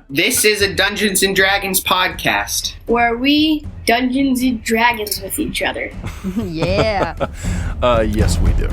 This is a Dungeons & Dragons podcast. Where we Dungeons & Dragons with each other. Yeah. Yes, we do.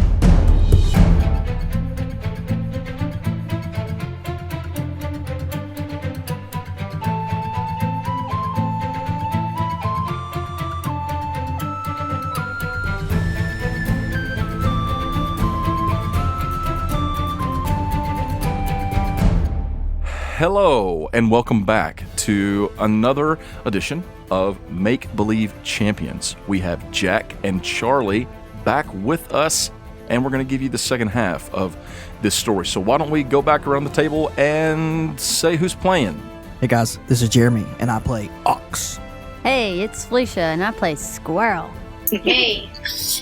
Hello, and welcome back to another edition of Make Believe Champions. We have Jack and Charlie back with us, and we're going to give you the second half of this story. So why don't we go back around the table and say who's playing? Hey guys, this is Jeremy, and I play Ox. Hey, it's Felicia, and I play Squirrel. Hey,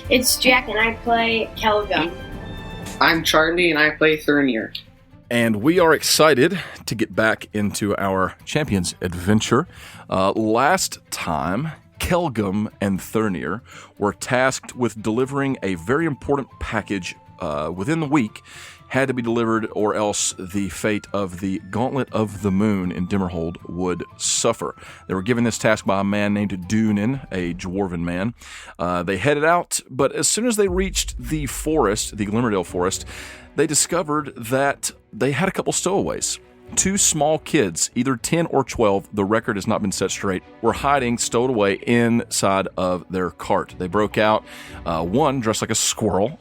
it's Jack and I play Kelga. I'm Charlie and I play Thurnir. And we are excited to get back into our Champions adventure. Last time, Kelgum and Thurnir were tasked with delivering a very important package within the week. Had to be delivered, or else the fate of the Gauntlet of the Moon in Dimmerhold would suffer. They were given this task by a man named Dunin, a dwarven man. They headed out, but as soon as they reached the forest, the Glimmerdale forest, they discovered that they had a couple stowaways. Two small kids, either 10 or 12, the record has not been set straight, were hiding, stowed away inside of their cart. They broke out, one dressed like a squirrel,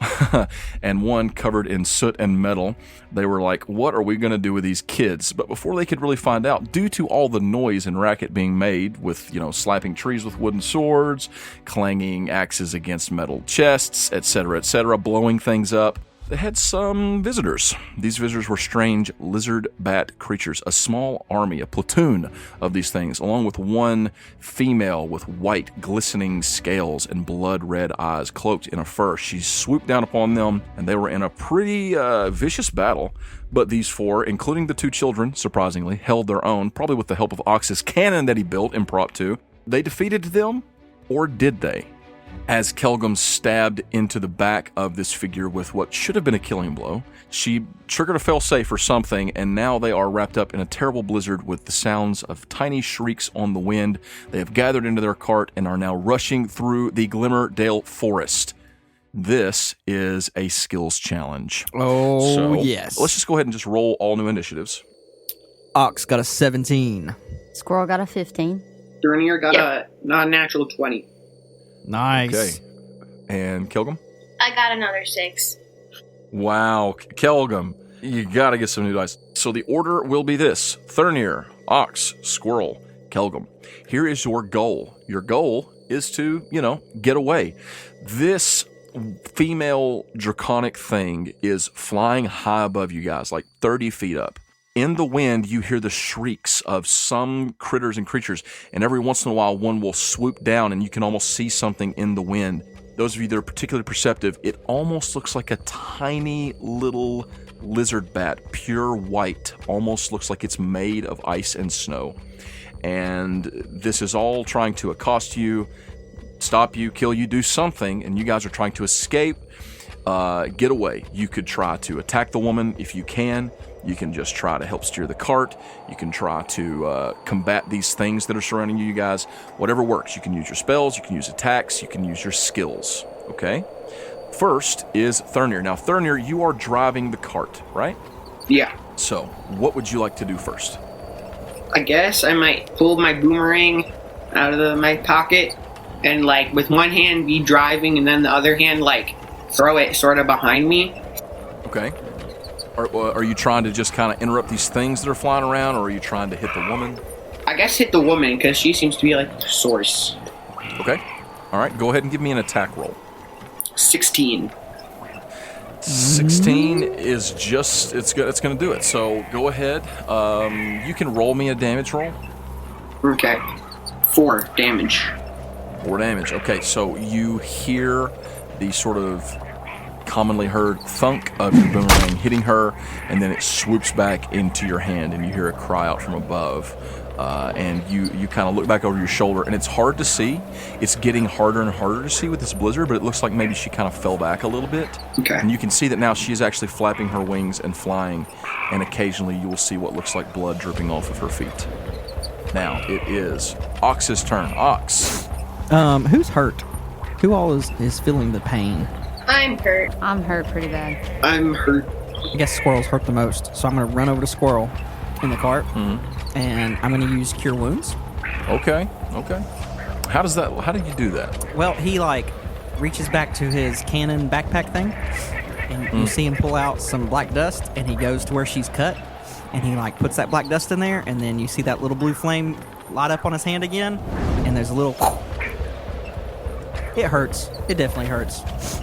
and one covered in soot and metal. They were like, what are we going to do with these kids? But before they could really find out, due to all the noise and racket being made with, slapping trees with wooden swords, clanging axes against metal chests, etc., blowing things up, they had some visitors. These visitors were strange lizard bat creatures, a small army, a platoon of these things, along with one female with white glistening scales and blood-red eyes, cloaked in a fur. She swooped down upon them, and they were in a pretty vicious battle. But these four, including the two children, surprisingly, held their own, probably with the help of Ox's cannon that he built impromptu. They defeated them, or did they? As Kelgum stabbed into the back of this figure with what should have been a killing blow, she triggered a fail-safe or something, and now they are wrapped up in a terrible blizzard with the sounds of tiny shrieks on the wind. They have gathered into their cart and are now rushing through the Glimmerdale forest. This is a skills challenge. Oh, yes. Let's just go ahead and just roll all new initiatives. Ox got a 17. Squirrel got a 15. Thurnir got a natural 20. Nice. Okay. And Kelgum? I got another 6. Wow. Kelgum, you got to get some new dice. So the order will be this: Thurnir, Ox, Squirrel, Kelgum. Here is your goal. Your goal is to, get away. This female draconic thing is flying high above you guys, like 30 feet up. In the wind, you hear the shrieks of some critters and creatures, and every once in a while, one will swoop down, and you can almost see something in the wind. Those of you that are particularly perceptive, it almost looks like a tiny little lizard bat, pure white, almost looks like it's made of ice and snow. And this is all trying to accost you, stop you, kill you, do something, and you guys are trying to escape, get away. You could try to attack the woman if you can. You can just try to help steer the cart. You can try to combat these things that are surrounding you guys. Whatever works. You can use your spells. You can use attacks. You can use your skills. Okay? First is Thurnir. Now, Thurnir, you are driving the cart, right? Yeah. So, what would you like to do first? I guess I might pull my boomerang out of my pocket and, with one hand be driving and then the other hand, throw it sort of behind me. Okay. Are you trying to just kind of interrupt these things that are flying around, or are you trying to hit the woman? I guess hit the woman, because she seems to be the source. Okay. All right, go ahead and give me an attack roll. 16. 16 is just, it's going to do it. So go ahead. You can roll me a damage roll. Okay. 4 damage. 4 damage. Okay, so you hear the sort of commonly heard thunk of your boomerang hitting her, and then it swoops back into your hand, and you hear a cry out from above. and you kind of look back over your shoulder, and it's hard to see. It's getting harder and harder to see with this blizzard, but it looks like maybe she kind of fell back a little bit. Okay. And you can see that now she is actually flapping her wings and flying, and occasionally you will see what looks like blood dripping off of her feet. Now it is Ox's turn. Ox. Who's hurt? Who all is feeling the pain? I'm hurt. I'm hurt pretty bad. I'm hurt. I guess Squirrel's hurt the most, so I'm going to run over to Squirrel in the cart, and I'm going to use Cure Wounds. Okay. How do you do that? Well, he, reaches back to his cannon backpack thing, and you see him pull out some black dust, and he goes to where she's cut, and he, puts that black dust in there, and then you see that little blue flame light up on his hand again, and there's a little... It hurts. It definitely hurts.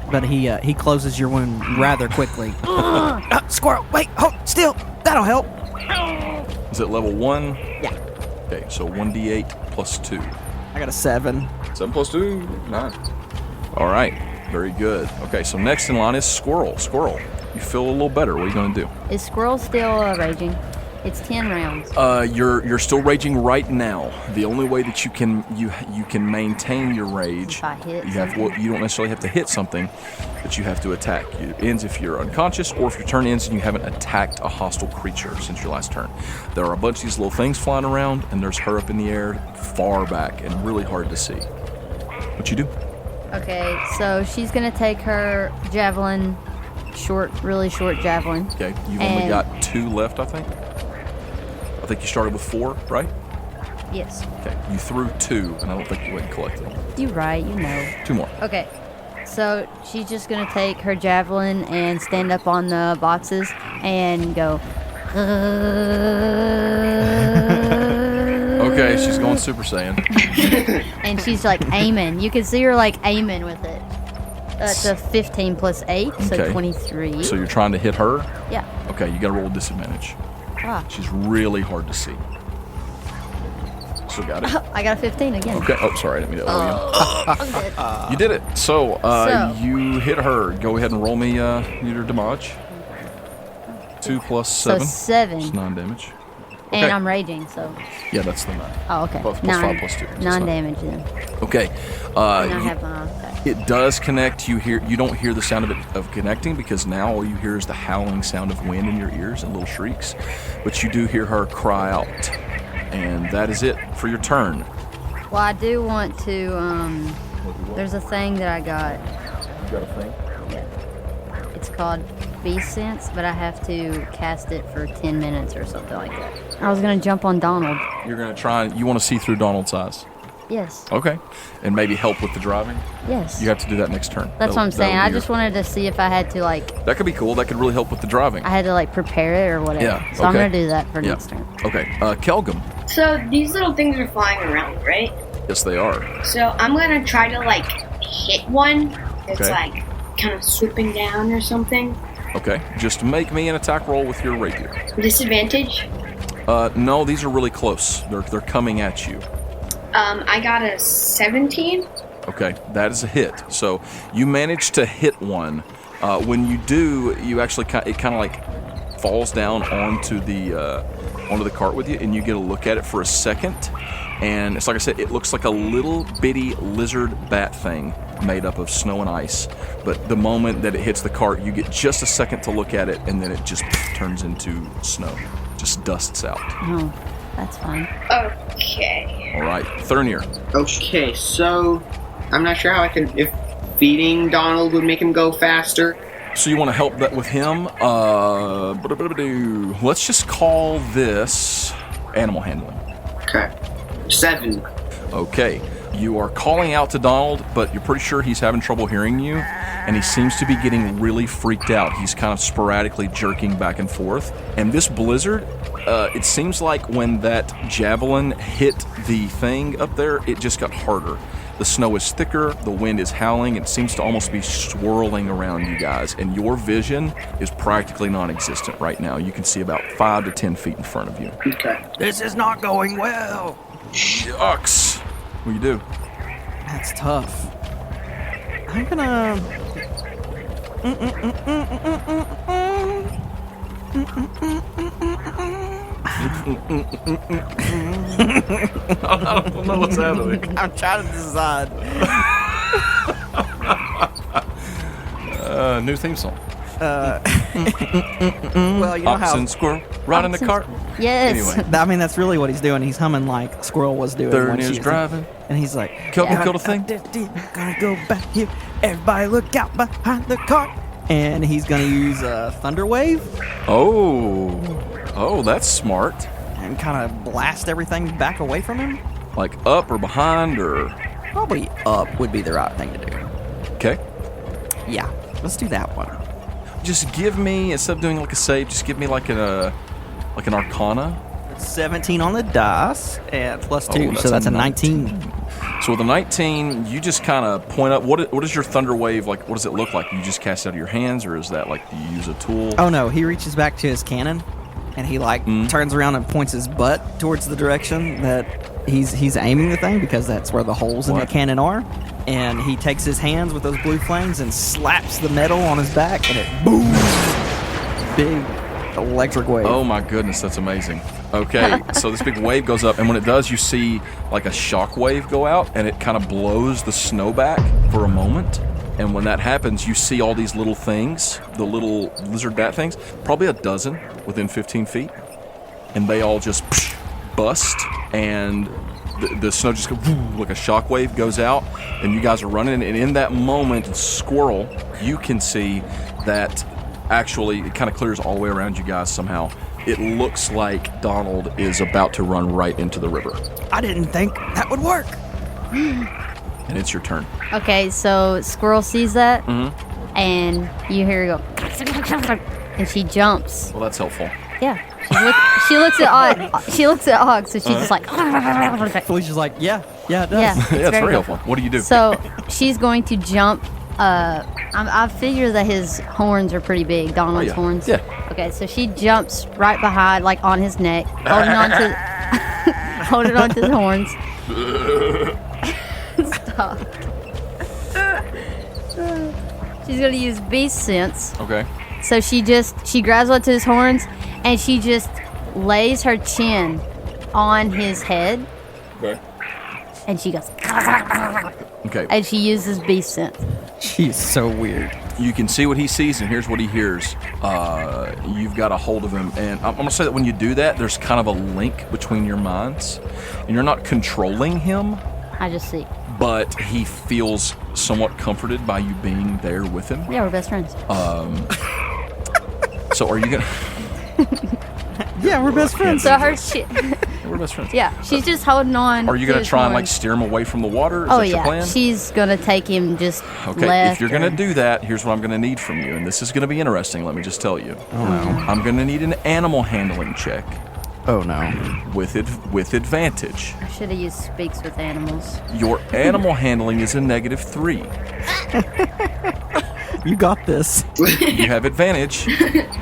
But he closes your wound rather quickly. Squirrel, wait, hold still. That'll help. Is it level 1? Yeah. Okay, so 1d8 plus 2. I got a 7. 7 plus 2, 9. All right, very good. Okay, so next in line is Squirrel. Squirrel, you feel a little better. What are you going to do? Is Squirrel still raging? It's 10 rounds. You're still raging right now. The only way that you can maintain your rage, If I hit you don't necessarily have to hit something, but you have to attack. It ends if you're unconscious or if your turn ends and you haven't attacked a hostile creature since your last turn. There are a bunch of these little things flying around, and there's her up in the air, far back and really hard to see. What you do? Okay, so she's gonna take her javelin, really short javelin. Okay, you've only got 2 left, I think. I think you started with 4, right? Yes. Okay, you threw 2, and I don't think you went and collected them. You're right, you know. 2 more. Okay, so she's just gonna take her javelin and stand up on the boxes and go. Okay, she's going Super Saiyan. And she's aiming. You can see her aiming with it. It's a 15 plus 8, so Okay. 23. So you're trying to hit her? Yeah. Okay, you got to roll disadvantage. Ah. She's really hard to see. So got it. I got a 15 again. Okay. Oh, sorry, I didn't mean to I'm dead. you. You did it. So, So- you hit her. Go ahead and roll me your damage. 2 plus 7. So 7. It's 9 damage. And Okay. I'm raging, so. Yeah, that's the 9. Oh, okay. Plus 9, 5 plus 2. 9 damage then. Okay. And I have my. Okay. It does connect. You don't hear the sound of connecting because now all you hear is the howling sound of wind in your ears and little shrieks. But you do hear her cry out. And that is it for your turn. Well, I do want to. There's a thing that I got. You got a thing? Yeah. It's called Beast Sense, but I have to cast it for 10 minutes or something like that. I was going to jump on Donald. You're going to try, you want to see through Donald's eyes. Yes. Okay. And maybe help with the driving? Yes. You have to do that next turn. That's what I'm saying. That'll I be just wanted to see if I had to, That could be cool. That could really help with the driving. I had to, prepare it or whatever. Yeah, So I'm okay. going to do that for Yeah. next turn. Okay. Kelgum. So these little things are flying around, right? Yes, they are. So I'm gonna try to hit one that's Okay. kind of swooping down or something. Okay. Just make me an attack roll with your rapier. Disadvantage. No, these are really close. They're coming at you. I got a 17. Okay, that is a hit. So you manage to hit one. When you do, you actually it kind of falls down onto the cart with you, and you get a look at it for a second. And it's like I said, it looks like a little bitty lizard bat thing made up of snow and ice. But the moment that it hits the cart, you get just a second to look at it, and then it just turns into snow, just dusts out. Oh, that's fine. Okay. All right, Thurnir. Okay, so I'm not sure how I can. If feeding Donald would make him go faster. So you want to help that with him? Let's just call this animal handling. Okay. 7. Okay. You are calling out to Donald, but you're pretty sure he's having trouble hearing you, and he seems to be getting really freaked out. He's kind of sporadically jerking back and forth. And this blizzard, it seems like when that javelin hit the thing up there, it just got harder. The snow is thicker, the wind is howling, it seems to almost be swirling around you guys, and your vision is practically non-existent right now. You can see about 5 to 10 feet in front of you. Okay. This is not going well. Shucks! What do you do? That's tough. I'm gonna. I don't know what's happening. I'm trying to decide. New theme song. Well, you know Ox how. and squirrel riding the cart. Yes. Anyway, I mean, that's really what he's doing. He's humming like Squirrel was doing. when she Thurnier's was- driving. And he's like, Kill the thing. Gonna go back here. Everybody look out behind the cart. And he's gonna use a thunder wave Oh, that's smart. and kind of blast everything back away from him. Like up or behind or. Probably up would be the right thing to do. Okay. Yeah, let's do that one. Just give me, instead of doing like a save, just give me like an Arcana. 17 on the dice and plus 2, that's so that's a a 19. So with a 19, you just kind of point up. What is your thunder wave like? What does it look like? You just cast it out of your hands, or is that like you use a tool? Oh no, he reaches back to his cannon and he like turns around and points his butt towards the direction that he's aiming the thing, because that's where the holes in the What? cannon are. And he takes his hands with those blue flames and slaps the metal on his back, and it boom, big electric wave. Oh my goodness, that's amazing. Okay, so this big wave goes up, and when it does, you see like a shock wave go out, and it kind of blows the snow back for a moment. And when that happens, you see all these little things, the little lizard bat things, probably a dozen within 15 feet, and they all just bust, and the snow just goes like a shock wave goes out, and you guys are running. And in that moment, Squirrel, you can see that actually it kind of clears all the way around you guys somehow. It looks like Donald is about to run right into the river, I didn't think that would work. and it's your turn. Okay, so Squirrel sees that, Mm-hmm. and you hear her go, and she jumps. Well, that's helpful. Yeah. She looks at Og. She looks at Og, so she's just like. Felicia's like, yeah, it does. Yeah, Yeah, it's very helpful. What do you do? So she's going to jump. I figure that his horns are pretty big, Donald's horns. Yeah. Okay, so she jumps right behind, like on his neck, holding on to, holding on to his horns. Stop. She's gonna use beast sense. Okay. So she grabs onto his horns, and she just lays her chin on his head, Okay. and she goes, Okay. and she uses beast sense. She's so weird. You can see what he sees, and here's what he hears. You've got a hold of him, and I'm going to say that when you do that, there's kind of a link between your minds, and you're not controlling him, I just see. but he feels somewhat comforted by you being there with him. Yeah, we're best friends. So are you going to... Yeah, we're best friends. So her We're best friends. yeah, she's just holding on. Are you going to his try and like horns. steer him away from the water? Is Oh that your yeah, plan? she's gonna take him just Okay, left. if you're going or- to do that, here's what I'm going to need from you, and this is going to be interesting, let me just tell you. Oh no. I'm going to need an animal handling check Oh no. with advantage. I should have used speaks with animals. Your animal handling is a -3. You got this. You have advantage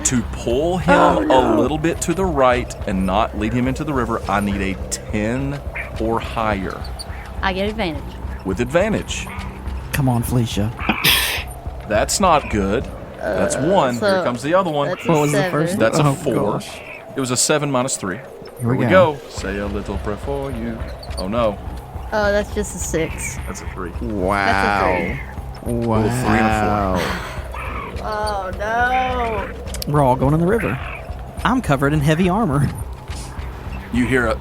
to pull him a little bit to the right and not lead him into the river. I need a 10 or higher I get advantage. with advantage. Come on, Felicia. That's not good. That's one. so Here comes the other one. That's What a was the 7. first? That's a Oh, 4. gosh. It was a 7 minus 3. Here we we go. go. Say a little prayer for you. Oh no, Oh, that's just a 6. that's a 3. Wow. That's a Wow. 3 and a 4. Oh no! We're all going in the river. I'm covered in heavy armor. You hear a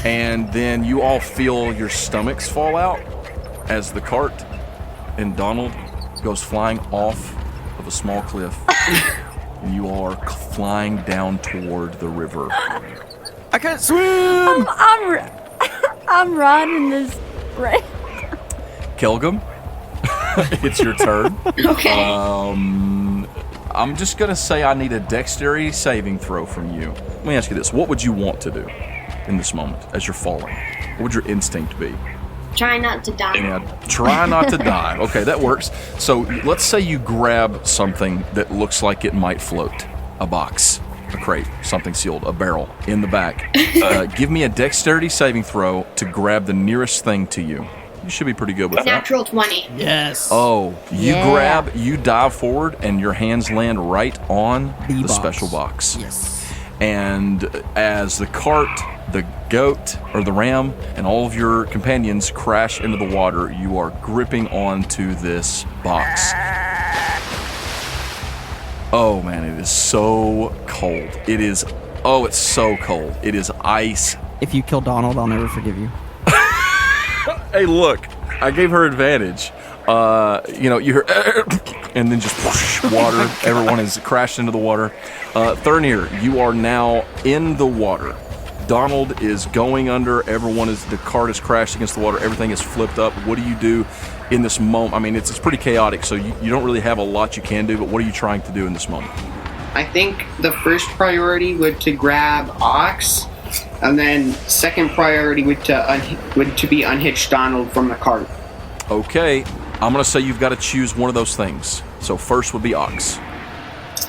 and then you all feel your stomachs fall out as the cart and Donald goes flying off of a small cliff. And you are flying down toward the river. I can't swim. I'm riding this. Kelgum, it's your turn. Okay. I'm just going to say I need a dexterity saving throw from you. Let me ask you this. What would you want to do in this moment as you're falling? What would your instinct be? Try not to die. Yeah, try not to die. Okay, that works. So let's say you grab something that looks like it might float. A box, a crate, something sealed, a barrel in the back. Give me a dexterity saving throw to grab the nearest thing to you. You should be pretty good with that. Natural 20. Yes. Oh, you Yeah. you dive forward, and your hands land right on The the box. special box. Yes. And as the cart, the goat, or the ram, and all of your companions crash into the water, you are gripping onto this box. Oh man, it is so cold. It's so cold. It is ice. If you kill Donald, I'll never forgive you. Hey, look, I gave her advantage. You hear, and then just whoosh, water. Everyone has crashed into the water. Thurnir, you are now in the water. Donald is going under. The cart is crashed against the water. Everything is flipped up. What do you do in this moment? I mean, it's pretty chaotic, so you don't really have a lot you can do, but what are you trying to do in this moment? I think the first priority would to grab Ox, and then second priority would to be unhitch Donald from the cart. Okay, I'm going to say you've got to choose one of those things. So first would be Ox.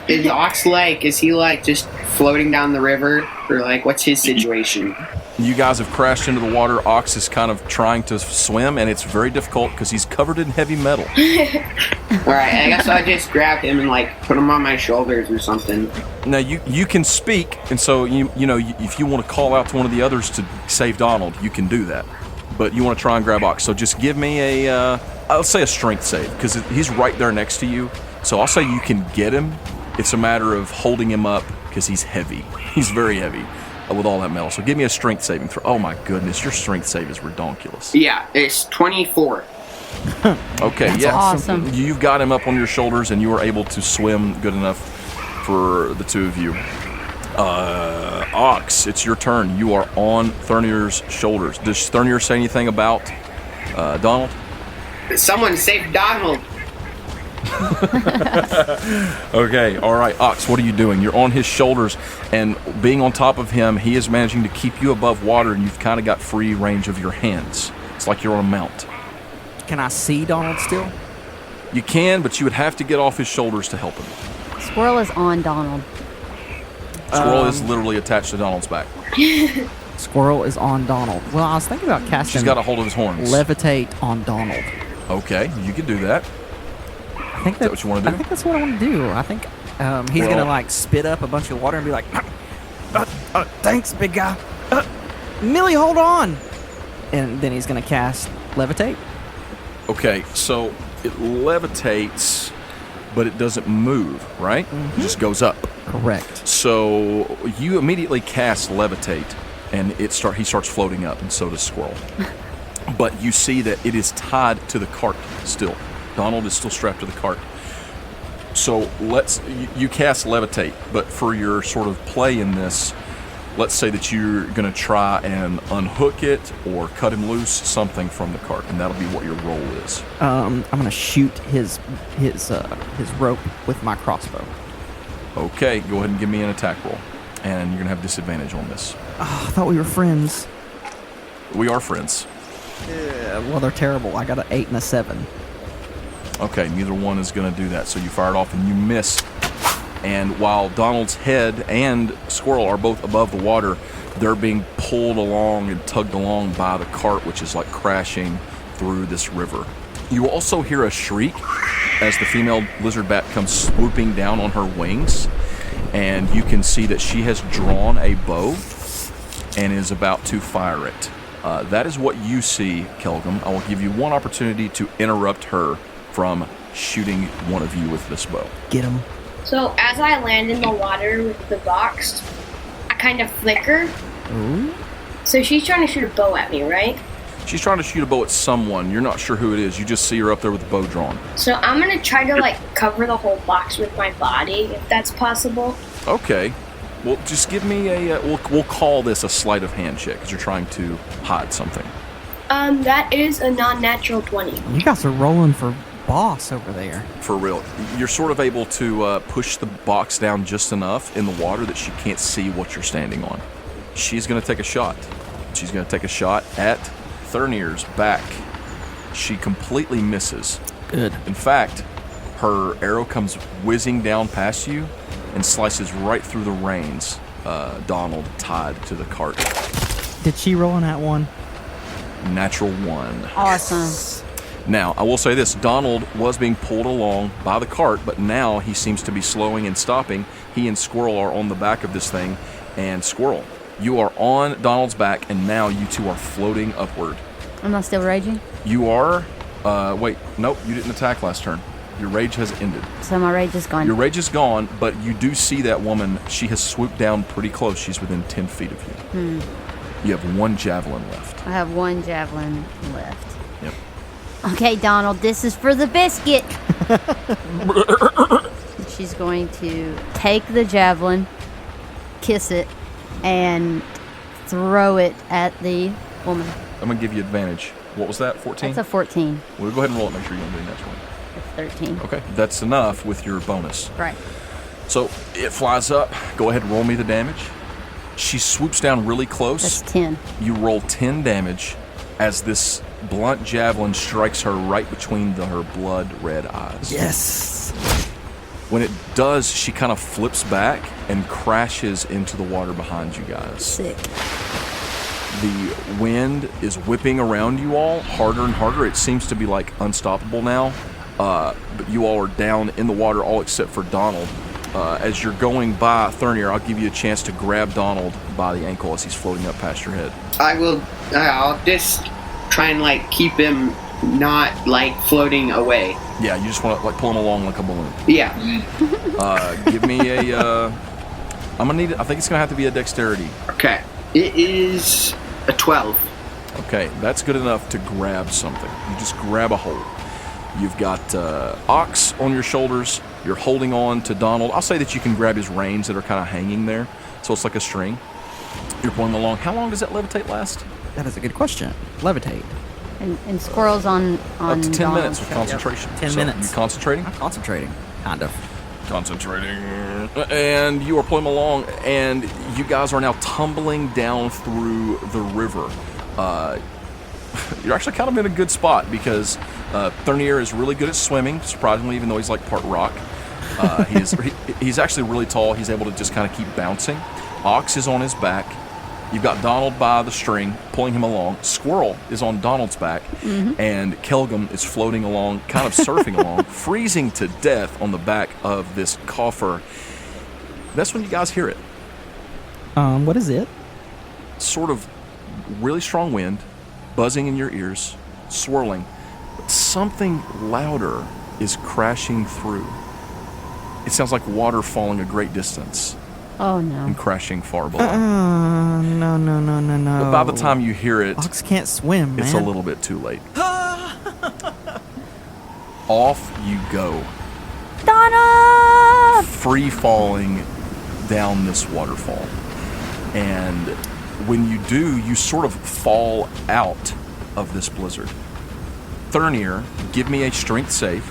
Is Ox is he just floating down the river, or what's his situation? You guys have crashed into the water. Ox is kind of trying to swim, and it's very difficult because he's covered in heavy metal. Alright, I guess I just grab him and put him on my shoulders or something. Now you can speak, and so if you want to call out to one of the others to save Donald, you can do that. But you want to try and grab Ox. So just give me I'll say a strength save, because he's right there next to you. So I'll say you can get him. It's a matter of holding him up because he's heavy. He's very heavy with all that metal. So give me a strength saving throw. Oh my goodness, your strength save is redonkulous. Yeah, it's 24. Okay, That's yeah. awesome. You've got him up on your shoulders, and you are able to swim good enough for the two of you. Ox, it's your turn. You are on Thurnir's shoulders. Does Thurnir say anything about Donald? Someone save Donald! Okay, all right, Ox, what are you doing? You're on his shoulders, and being on top of him, he is managing to keep you above water, and you've kind of got free range of your hands. It's like you're on a mount. Can I see Donald still? You can, but you would have to get off his shoulders to help him. Squirrel is on Donald. Squirrel is literally attached to Donald's back. Squirrel is on Donald. Well, I was thinking about casting She's got a hold of his horns. levitate on Donald. Okay, you can do that. I think Is that what you want to do? I think that's what I want to do. I think he's gonna spit up a bunch of water and be like, "Thanks, big guy. Millie, hold on!" And then he's gonna cast levitate. Okay, so it levitates, but it doesn't move, right? It just goes up. Correct. So you immediately cast levitate, and he starts floating up, and so does Squirrel. But you see that it is tied to the cart still. Donald is still strapped to the cart. So you cast levitate, but for your sort of play in this, let's say that you're going to try and unhook it or cut him loose, something from the cart, and that'll be what your roll is. I'm gonna shoot his rope with my crossbow. Okay, go ahead and give me an attack roll, and you're going to have disadvantage on this. Oh, I thought we were friends. We are friends. Well, they're terrible. I got an 8 and a 7. Okay, neither one is going to do that. So you fire it off and you miss. And while Donald's head and Squirrel are both above the water, they're being pulled along and tugged along by the cart, which is crashing through this river. You also hear a shriek as the female lizard bat comes swooping down on her wings. And you can see that she has drawn a bow and is about to fire it. That is what you see, Kelgum. I will give you one opportunity to interrupt her from shooting one of you with this bow. Get him. So as I land in the water with the box, I kind of flicker. Ooh. So she's trying to shoot a bow at me, right? She's trying to shoot a bow at someone. You're not sure who it is. You just see her up there with the bow drawn. So I'm gonna try to cover the whole box with my body, if that's possible. Okay. Well, just give me a... we'll call this a sleight of hand check, because you're trying to hide something. That is a non-natural 20. You guys are rolling for boss over there. For real. You're sort of able to push the box down just enough in the water that she can't see what you're standing on. She's going to take a shot. She's going to take a shot at Thurnir's back. She completely misses. Good. In fact, her arrow comes whizzing down past you and slices right through the reins, Donald tied to the cart. Did she roll on that one? Natural 1. Awesome. Now, I will say this. Donald was being pulled along by the cart, but now he seems to be slowing and stopping. He and Squirrel are on the back of this thing. And Squirrel, you are on Donald's back, and now you two are floating upward. Am I still raging? You are... wait, nope, you didn't attack last turn. Your rage has ended. So my rage is gone. Your rage is gone, but you do see that woman. She has swooped down pretty close. She's within 10 feet of you. You have 1 javelin left. I have 1 javelin left. Yep. Okay, Donald, this is for the biscuit. She's going to take the javelin, kiss it, and throw it at the woman. I'm going to give you advantage. What was that, 14? That's a 14. We'll go ahead and roll it. Make sure you don't do that one. It's 13. Okay, that's enough with your bonus. Right. So it flies up. Go ahead and roll me the damage. She swoops down really close. That's 10. You roll 10 damage as this blunt javelin strikes her right between her blood-red eyes. Yes. When it does, she kind of flips back and crashes into the water behind you guys. Sick. The wind is whipping around you all harder and harder. It seems to be like unstoppable now. But you all are down in the water, all except for Donald. As you're going by Thurnir, I'll give you a chance to grab Donald by the ankle as he's floating up past your head. I'll just try and like keep him not like floating away. Yeah, you just want to like pull him along like a balloon. Yeah. Give me a. I'm gonna need. I think it's gonna have to be a dexterity. Okay. It is a 12. Okay, that's good enough to grab something. You just grab a hold. You've got Ox on your shoulders. You're holding on to Donald. I'll say that you can grab his reins that are kind of hanging there. So it's like a string. You're pulling along. How long does that levitate last? That is a good question. Levitate. And Squirrel's on Up to 10 Donald's minutes with shoulder. concentration. 10 So minutes. You concentrating? I'm concentrating. Kind of. Concentrating. And you are pulling along, and you guys are now tumbling down through the river. You're actually kind of in a good spot because Thurnir is really good at swimming, surprisingly, even though he's like part rock. He's actually really tall. He's able to just kind of keep bouncing. Ox is on his back. You've got Donald by the string, pulling him along. Squirrel is on Donald's back, and Kelgum is floating along, kind of surfing along, freezing to death on the back of this coffer. That's when you guys hear it. What is it? Sort of really strong wind, buzzing in your ears, swirling. But something louder is crashing through. It sounds like water falling a great distance. Oh, no. And crashing far below. No. But by the time you hear it, Ox can't swim, man. it's a little bit too late. Off you go. Donald! Free falling down this waterfall. And when you do, you sort of fall out of this blizzard. Thurnir, give me a strength save.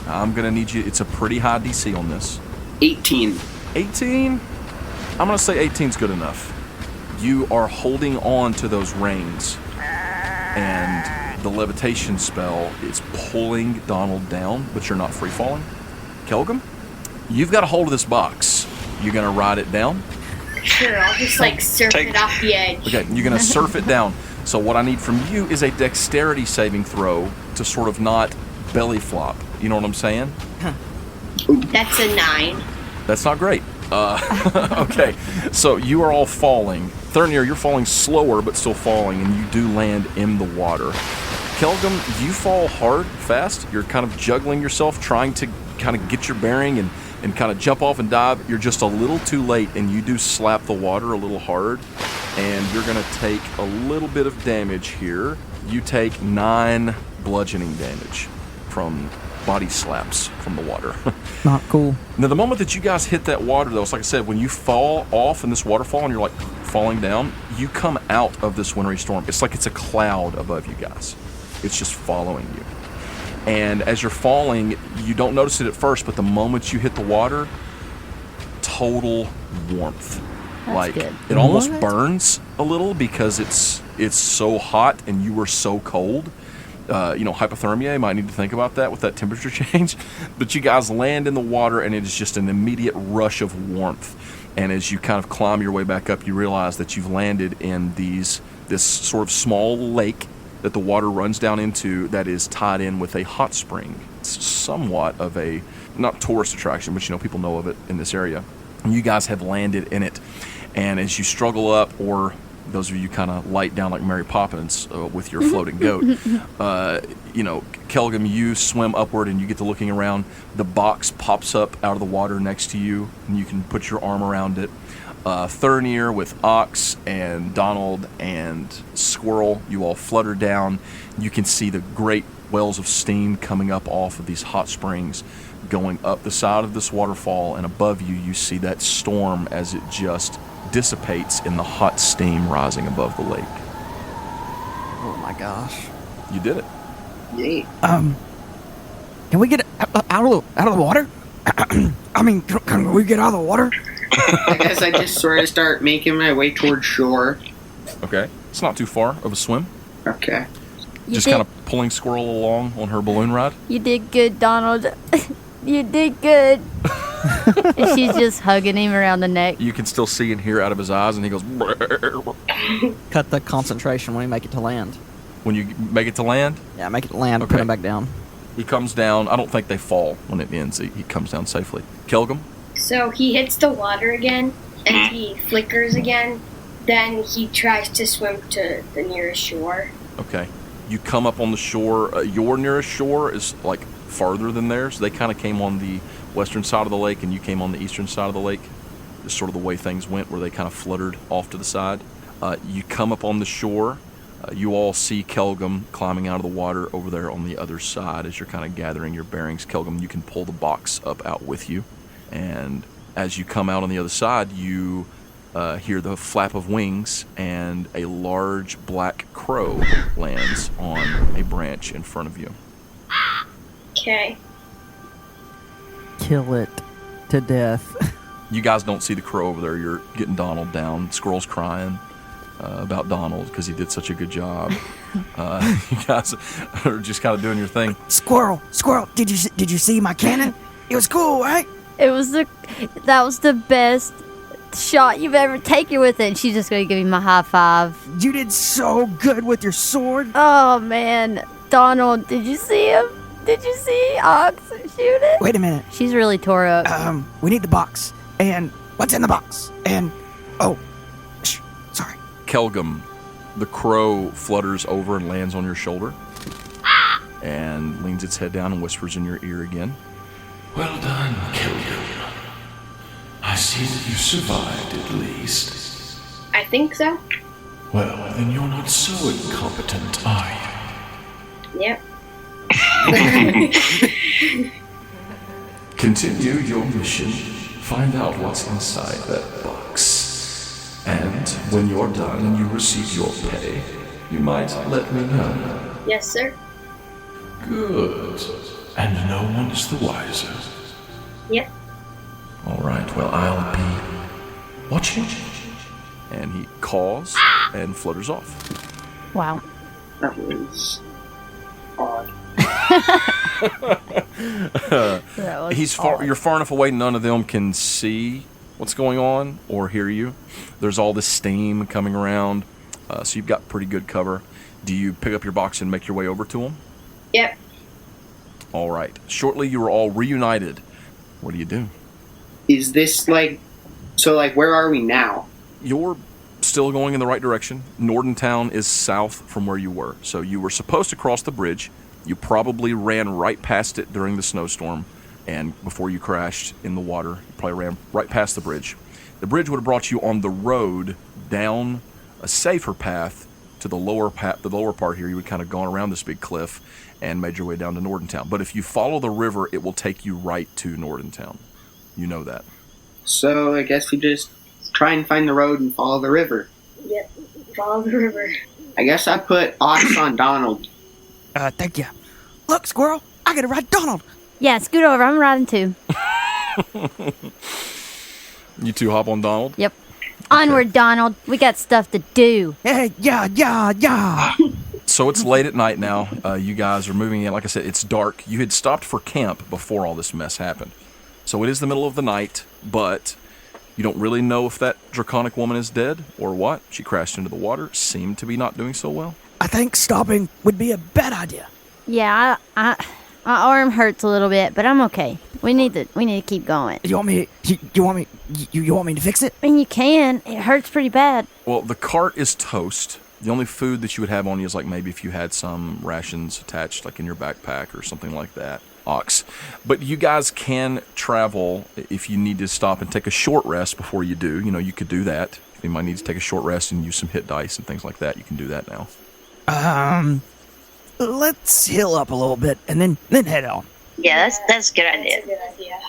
I'm going to need you. It's a pretty high DC on this. 18. 18? I'm going to say 18's good enough. You are holding on to those reins, and the levitation spell is pulling Donald down, but you're not free falling. Kelgum, you've got a hold of this box. You're going to ride it down? Sure, I'll just like surf it off the edge. Okay, you're going to surf it down. So what I need from you is a dexterity saving throw to sort of not belly flop. You know what I'm saying? That's a 9. That's not great. Okay, so you are all falling. Thurnir, you're falling slower, but still falling, and you do land in the water. Kelgum, you fall hard, fast. You're kind of juggling yourself, trying to kind of get your bearing and kind of jump off and dive. You're just a little too late, and you do slap the water a little hard, and you're going to take a little bit of damage here. You take 9 bludgeoning damage from body slaps from the water. Not cool. Now, the moment that you guys hit that water, though, it's like I said, when you fall off in this waterfall and you're like falling down, you come out of this wintry storm. It's like it's a cloud above you guys. It's just following you. And as you're falling, you don't notice it at first, but the moment you hit the water, total warmth. That's like good. it almost What? burns a little because it's so hot and you were so cold. Hypothermia, you might need to think about that with that temperature change. But you guys land in the water, and it is just an immediate rush of warmth. And as you kind of climb your way back up, you realize that you've landed in this sort of small lake that the water runs down into that is tied in with a hot spring. It's somewhat of a, not tourist attraction, but people know of it in this area. And you guys have landed in it. And as you struggle up, or those of you kind of light down like Mary Poppins with your floating goat, Kelgum, you swim upward and you get to looking around. The box pops up out of the water next to you, and you can put your arm around it. Thurnir with Ox and Donald and Squirrel, you all flutter down. You can see the great wells of steam coming up off of these hot springs, going up the side of this waterfall, and above you, you see that storm as it just dissipates in the hot steam rising above the lake. Oh my gosh. You did it. Yay. Can we get out of the water? I mean, can we get out of the water? I guess I just sort of start making my way towards shore. Okay. It's not too far of a swim. Okay. Just kind of pulling Squirrel along on her balloon ride. You did good, Donald. You did good. And she's just hugging him around the neck. You can still see and hear out of his eyes, and he goes... Cut the concentration when we make it to land. When you make it to land? Yeah, make it to land, Okay. put him back down. He comes down. I don't think they fall when it ends. He comes down safely. Kelgum? So he hits the water again, and he flickers again. Then he tries to swim to the nearest shore. Okay. You come up on the shore. Your nearest shore is like farther than theirs. They kind of came on the western side of the lake, and you came on the eastern side of the lake. Just sort of the way things went, where they kind of fluttered off to the side. You come up on the shore. You all see Kelgum climbing out of the water over there on the other side as you're kind of gathering your bearings. Kelgum, you can pull the box up out with you. And as you come out on the other side, you hear the flap of wings, and a large black crow lands on a branch in front of you. Okay. Kill it to death. You guys don't see the crow over there. You're getting Donald down. Squirrel's crying about Donald because he did such a good job. You guys are just kind of doing your thing. Squirrel, did you see my cannon? It was cool, right? That was the best shot you've ever taken with it. And she's just gonna give him a high five. You did so good with your sword. Oh man, Donald, did you see him? Did you see Ox shoot it? Wait a minute. She's really tore up. We need the box. And what's in the box? And sorry. Kelgum, the crow flutters over and lands on your shoulder and leans its head down and whispers in your ear again. Well done, Kelgum. I see that you survived at least. I think so. Well, then you're not so incompetent, are you? Yep. Continue your mission. Find out what's inside that box. And when you're done and you receive your pay, you might let me know. Yes, sir. Good. And no one is the wiser. Yep. All right, well, I'll be watching. And he caws and flutters off. Wow. That was odd. You're far enough away none of them can see what's going on or hear you. There's all this steam coming around, so you've got pretty good cover. Do you pick up your box and make your way over to them? Yep. All right. Shortly, you are all reunited. What do you do? Is this where are we now? You're still going in the right direction. Nordentown is south from where you were. So you were supposed to cross the bridge. You probably ran right past it during the snowstorm, and before you crashed in the water, you probably ran right past the bridge. The bridge would have brought you on the road down a safer path to the lower part here. You would kind of gone around this big cliff and made your way down to Nordentown. But if you follow the river, it will take you right to Nordentown. You know that. So I guess we just try and find the road and follow the river. Yep. Follow the river. I guess I put Ox on Donald. Thank you. Look, Squirrel, I gotta ride Donald. Yeah, scoot over. I'm riding too. You two hop on Donald? Yep. Onward, Donald. We got stuff to do. Hey, yeah. So it's late at night now. You guys are moving in. Like I said, it's dark. You had stopped for camp before all this mess happened. So it is the middle of the night, but you don't really know if that draconic woman is dead or what. She crashed into the water, seemed to be not doing so well. I think stopping would be a bad idea. Yeah, my arm hurts a little bit, but I'm okay. We need to keep going. You want me to fix it? I mean, you can. It hurts pretty bad. Well, the cart is toast. The only food that you would have on you is like maybe if you had some rations attached, like in your backpack or something like that. Ox. But you guys can travel if you need to stop and take a short rest before you do. You know, you could do that. If you might need to take a short rest and use some hit dice and things like that, you can do that now. Let's heal up a little bit and then head on. Yeah, that's a good idea. That's a good idea.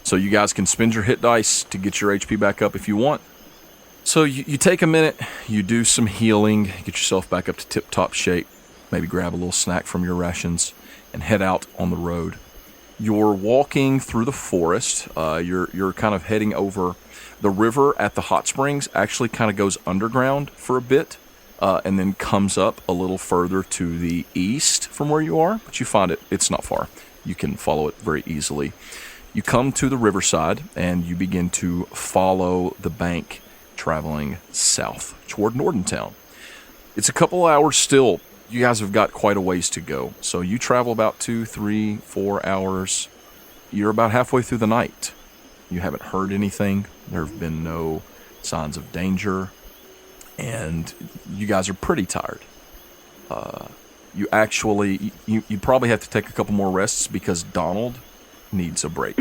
So you guys can spend your hit dice to get your HP back up if you want. So you take a minute, you do some healing, get yourself back up to tip-top shape, maybe grab a little snack from your rations, and head out on the road. You're walking through the forest. You're kind of heading over the river at the hot springs. Actually, kind of goes underground for a bit, and then comes up a little further to the east from where you are. But you find it's not far. You can follow it very easily. You come to the riverside, and you begin to follow the bank, traveling south toward Nordentown. It's a couple hours still. You guys have got quite a ways to go. So you travel about 2, 3, 4 hours. You're about halfway through the night. You haven't heard anything. There have been no signs of danger. And you guys are pretty tired. You probably have to take a couple more rests because Donald needs a break.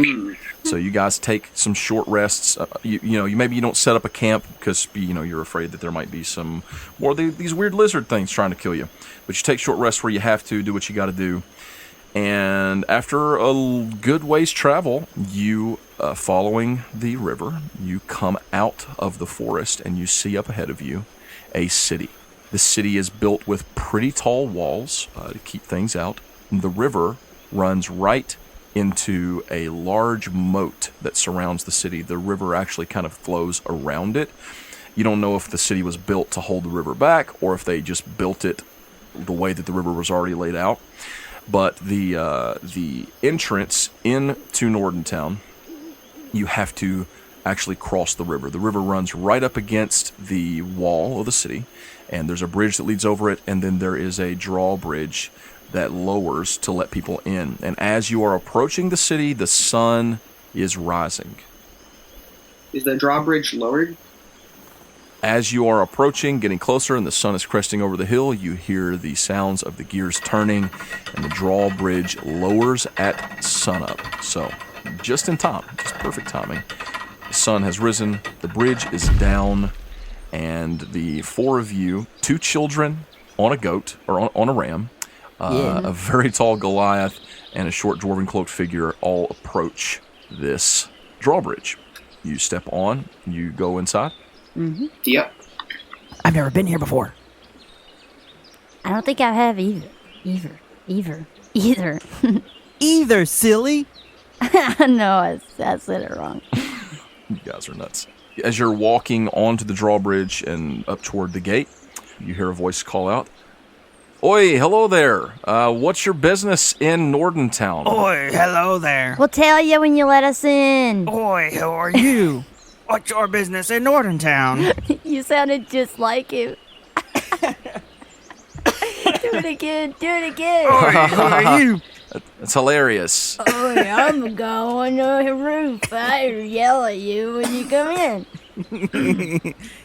So you guys take some short rests. Maybe you don't set up a camp because you're afraid that there might be some more of these weird lizard things trying to kill you. But you take short rests where you have to do what you got to do. And after a good ways travel, you following the river, you come out of the forest and you see up ahead of you a city. The city is built with pretty tall walls to keep things out. The river runs right into a large moat that surrounds the city. The river actually kind of flows around it. You don't know if the city was built to hold the river back or if they just built it the way that the river was already laid out. But the entrance into Nordentown, you have to actually cross the river. The river runs right up against the wall of the city, and there's a bridge that leads over it, and then there is a drawbridge that lowers to let people in. And as you are approaching the city, the sun is rising. Is the drawbridge lowered? As you are approaching, getting closer, and the sun is cresting over the hill, you hear the sounds of the gears turning, and the drawbridge lowers at sunup. So, just in time, just perfect timing. The sun has risen, the bridge is down, and the four of you, 2 children on a goat, or on a ram, a very tall Goliath, and a short dwarven cloaked figure all approach this drawbridge. You step on, you go inside. Mm-hmm. Yep. I've never been here before. I don't think I have either. Either, silly. No, I said it wrong. You guys are nuts. As you're walking onto the drawbridge and up toward the gate, you hear a voice call out, "Oi, hello there. What's your business in Nordentown?" Oi, hello there. We'll tell you when you let us in. Oi, who are you? What's your business in Nordentown? You sounded just like him. Do it again. Oi, who are you? That's hilarious. Oh, I'm going to the roof. I yell at you when you come in.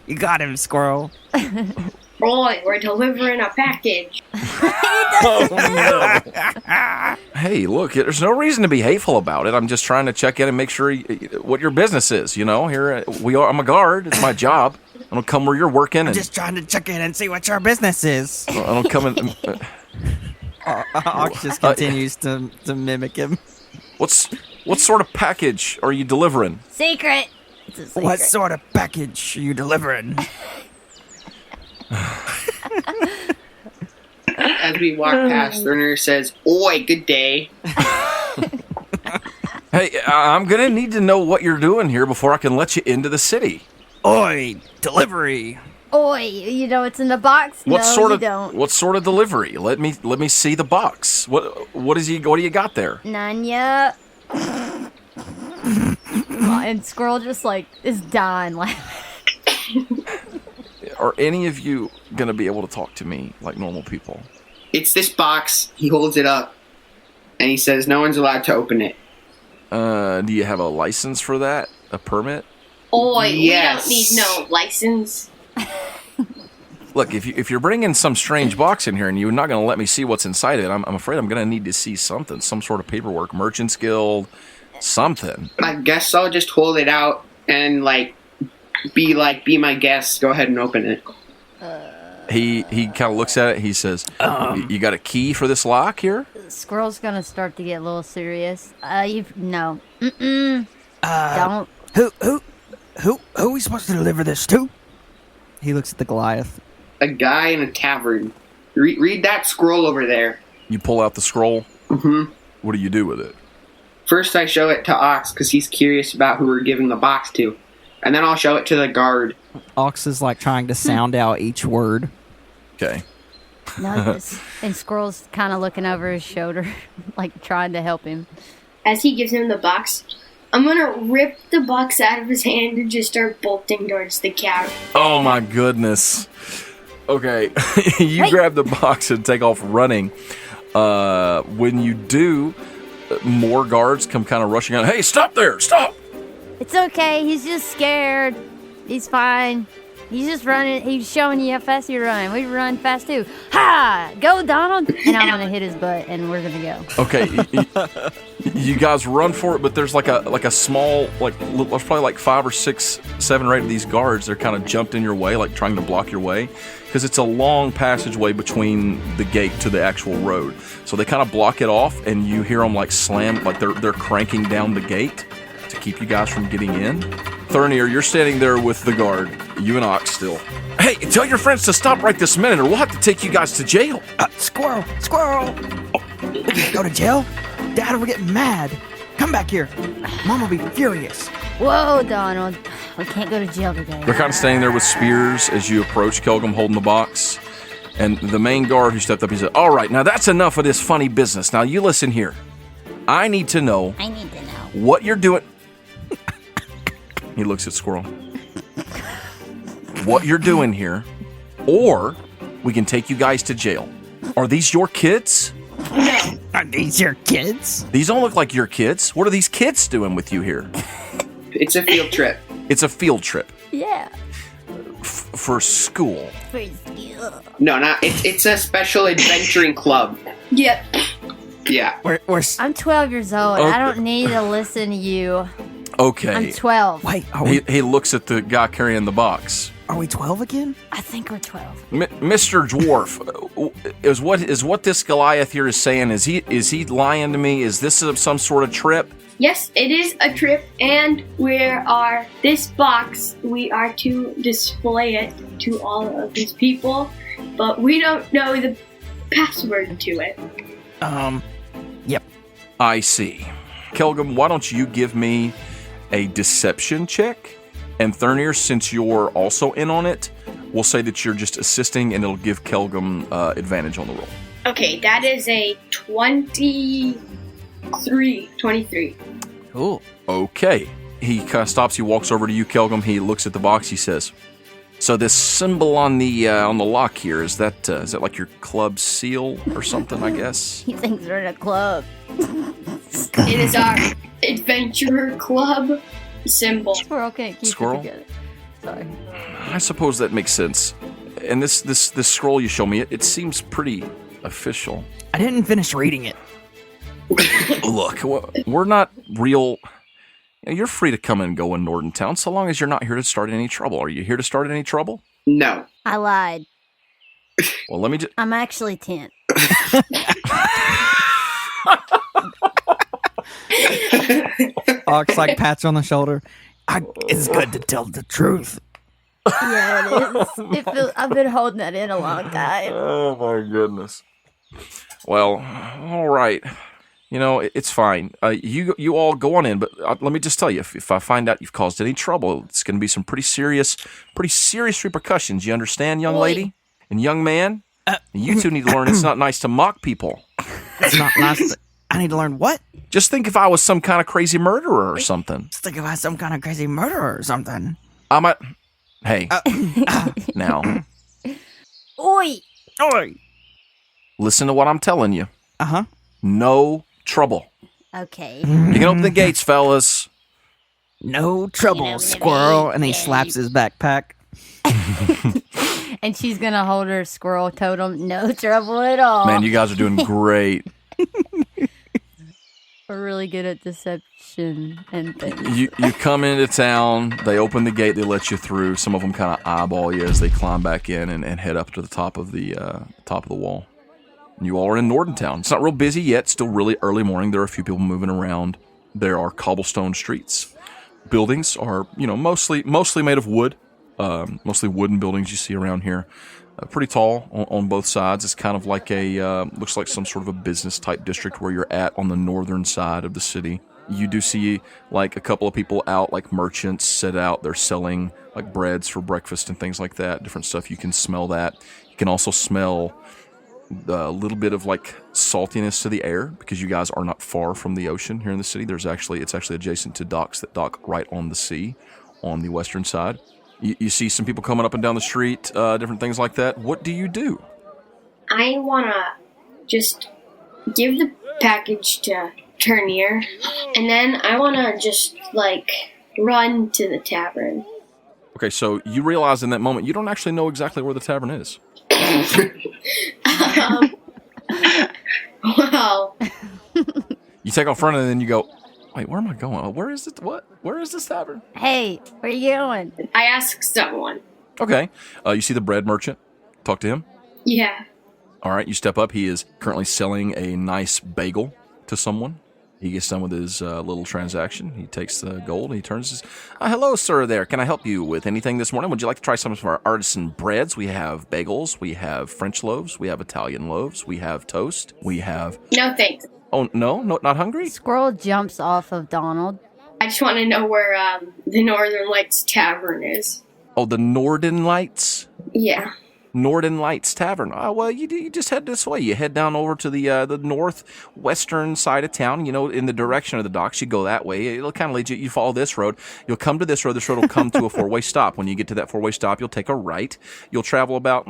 You got him, squirrel. Boy, we're delivering a package. Oh, no. Hey, look, there's no reason to be hateful about it. I'm just trying to check in and make sure what your business is. Here I'm a guard. It's my job. I don't come where you're working. I'm just trying to check in and see what your business is. I don't come in. Ox just continues to mimic him. What sort of package are you delivering? Secret. It's a secret. What sort of package are you delivering? As we walk past, the nurse says, "Oi, good day." Hey, I'm going to need to know what you're doing here before I can let you into the city. Oi, delivery. Oi, it's in the box. What sort of delivery? Let me see the box. What do you got there? Nanya. And Squirrel just is dying laughing. are any of you going to be able to talk to me like normal people? It's this box. He holds it up, and he says, "No one's allowed to open it." Do you have a license for that? A permit? Oi, Yes. we don't need no license. Look, if you're bringing some strange box in here and you're not going to let me see what's inside it, I'm afraid I'm going to need to see something, some sort of paperwork, Merchant's Guild, something. I guess I'll just hold it out and be my guest. Go ahead and open it. He kind of looks at it. He says, "You got a key for this lock here?" Squirrel's gonna start to get a little serious. No. Don't. Who are we supposed to deliver this to? He looks at the Goliath. A guy in a tavern. Read that scroll over there. You pull out the scroll. Mm-hmm. What do you do with it? First, I show it to Ox because he's curious about who we're giving the box to, and then I'll show it to the guard. Ox is like trying to sound out each word. Okay. No, and Squirrel's kind of looking over his shoulder, like trying to help him. As he gives him the box, I'm gonna rip the box out of his hand and just start bolting towards the cat. Oh my goodness. Okay, you Hey. grab the box and take off running. When you do, more guards come kind of rushing out. Hey, stop there! Stop! It's okay. He's just scared. He's fine. He's just running. He's showing you how fast you run. We run fast too. Ha! Go, Donald! And I'm gonna hit his butt, and we're gonna go. Okay, you guys run for it, but there's like a small, there's probably like 5 or 6, 7 or 8 of these guards. They're kind of jumped in your way, like trying to block your way, because it's a long passageway between the gate to the actual road. So they kind of block it off, and you hear them like slam, like they're cranking down the gate to keep you guys from getting in. Thurnir, you're standing there with the guard. You and Ox still. Hey, tell your friends to stop right this minute, or we'll have to take you guys to jail. Squirrel! We can't go to jail? Dad will get mad. Come back here. Mom will be furious. Whoa, Donald. We can't go to jail today. They're kind of standing there with spears as you approach Kelgum holding the box. And the main guard who stepped up, he said, "All right, now that's enough of this funny business. Now you listen here. I need to know what you're doing." He looks at Squirrel. "What you're doing here, or we can take you guys to jail. Are these your kids?" Are these your kids? "These don't look like your kids. What are these kids doing with you here?" It's a field trip. "It's a field trip. Yeah. For school." No, it's a special adventuring club. Yep. Yeah. I'm 12 years old. Okay. I don't need to listen to you. Okay. I'm 12. Wait, He looks at the guy carrying the box. are we 12 again? I think we're 12. Mr. Dwarf, is what this Goliath here is saying? Is he lying to me? Is this some sort of trip? Yes, it is a trip, and this box, we are to display it to all of these people, but we don't know the password to it. Yep. I see. Kelgum, why don't you give me a deception check? And Thurnir, since you're also in on it, we'll say that you're just assisting, and it'll give Kelgum advantage on the roll. Okay, that is a 23. Cool. Okay. He kind of stops. He walks over to you, Kelgum. He looks at the box. He says, "So this symbol on the lock here, is that like your club seal or something? I guess." He thinks we're in a club. It is our adventurer club symbol. Squirrel can't keep Squirrel? it together. Sorry. I suppose that makes sense. And this scroll you show me, it seems pretty official. I didn't finish reading it. Look, we're not real. You're free to come and go in Nordentown so long as you're not here to start any trouble. Are you here to start any trouble? No. I lied. Well, let me just. I'm actually 10. Ox like pats on the shoulder. It's good to tell the truth. Yeah, it is. I've been holding that in a long time. Oh my goodness. Well, all right. You know, it's fine. You all go on in, but let me just tell you, if I find out you've caused any trouble, it's going to be some pretty serious repercussions. You understand, young lady and young man? You two need to learn it's not nice to mock people. It's not nice. I need to learn what? Just think if I was some kind of crazy murderer or something. Just think about some kind of crazy murderer or something. I might. Hey, now, Oi! Oi. listen to what I'm telling you. Uh-huh. No trouble. Okay. You can open the gates, fellas. No trouble, squirrel. And he slaps his backpack. And she's gonna hold her squirrel totem. No trouble at all. Man, you guys are doing great. We're really good at deception and things. You come into town, they open the gate, they let you through. Some of them kind of eyeball you as they climb back in and head up to the top of the wall. And you all are in Nordentown. It's not real busy yet, still really early morning. There are a few people moving around. There are cobblestone streets. Buildings are, mostly made of wood. Mostly wooden buildings you see around here. Pretty tall on both sides. It's kind of like looks like some sort of a business type district where you're at on the northern side of the city. You do see like a couple of people out, like merchants set out. They're selling like breads for breakfast and things like that. Different stuff. You can smell that. You can also smell a little bit of like saltiness to the air because you guys are not far from the ocean here in the city. It's actually adjacent to docks that dock right on the sea on the western side. You see some people coming up and down the street, different things like that. What do you do? I want to just give the package to Turnier, and then I want to just, run to the tavern. Okay, so you realize in that moment you don't actually know exactly where the tavern is. Well. You take off running and then you go, wait, where am I going? Where is it? What? Where is this tavern? Hey, where you going? I ask someone. Okay. You see the bread merchant. Talk to him. Yeah. All right, you step up. He is currently selling a nice bagel to someone. He gets done with his little transaction. He takes the gold and he turns his, hello, sir, there. Can I help you with anything this morning? Would you like to try some of our artisan breads? We have bagels. We have French loaves. We have Italian loaves. We have toast. We have... No, thanks. Oh, no? Not hungry? Squirrel jumps off of Donald. I just want to know where the Northern Lights Tavern is. Oh, the Norden Lights? Yeah. Norden Lights Tavern. Oh, well, you just head this way. You head down over to the northwestern side of town, in the direction of the docks. You go that way. It'll kind of lead you. You follow this road. You'll come to this road. This road will come to a four-way stop. When you get to that four-way stop, you'll take a right. You'll travel about,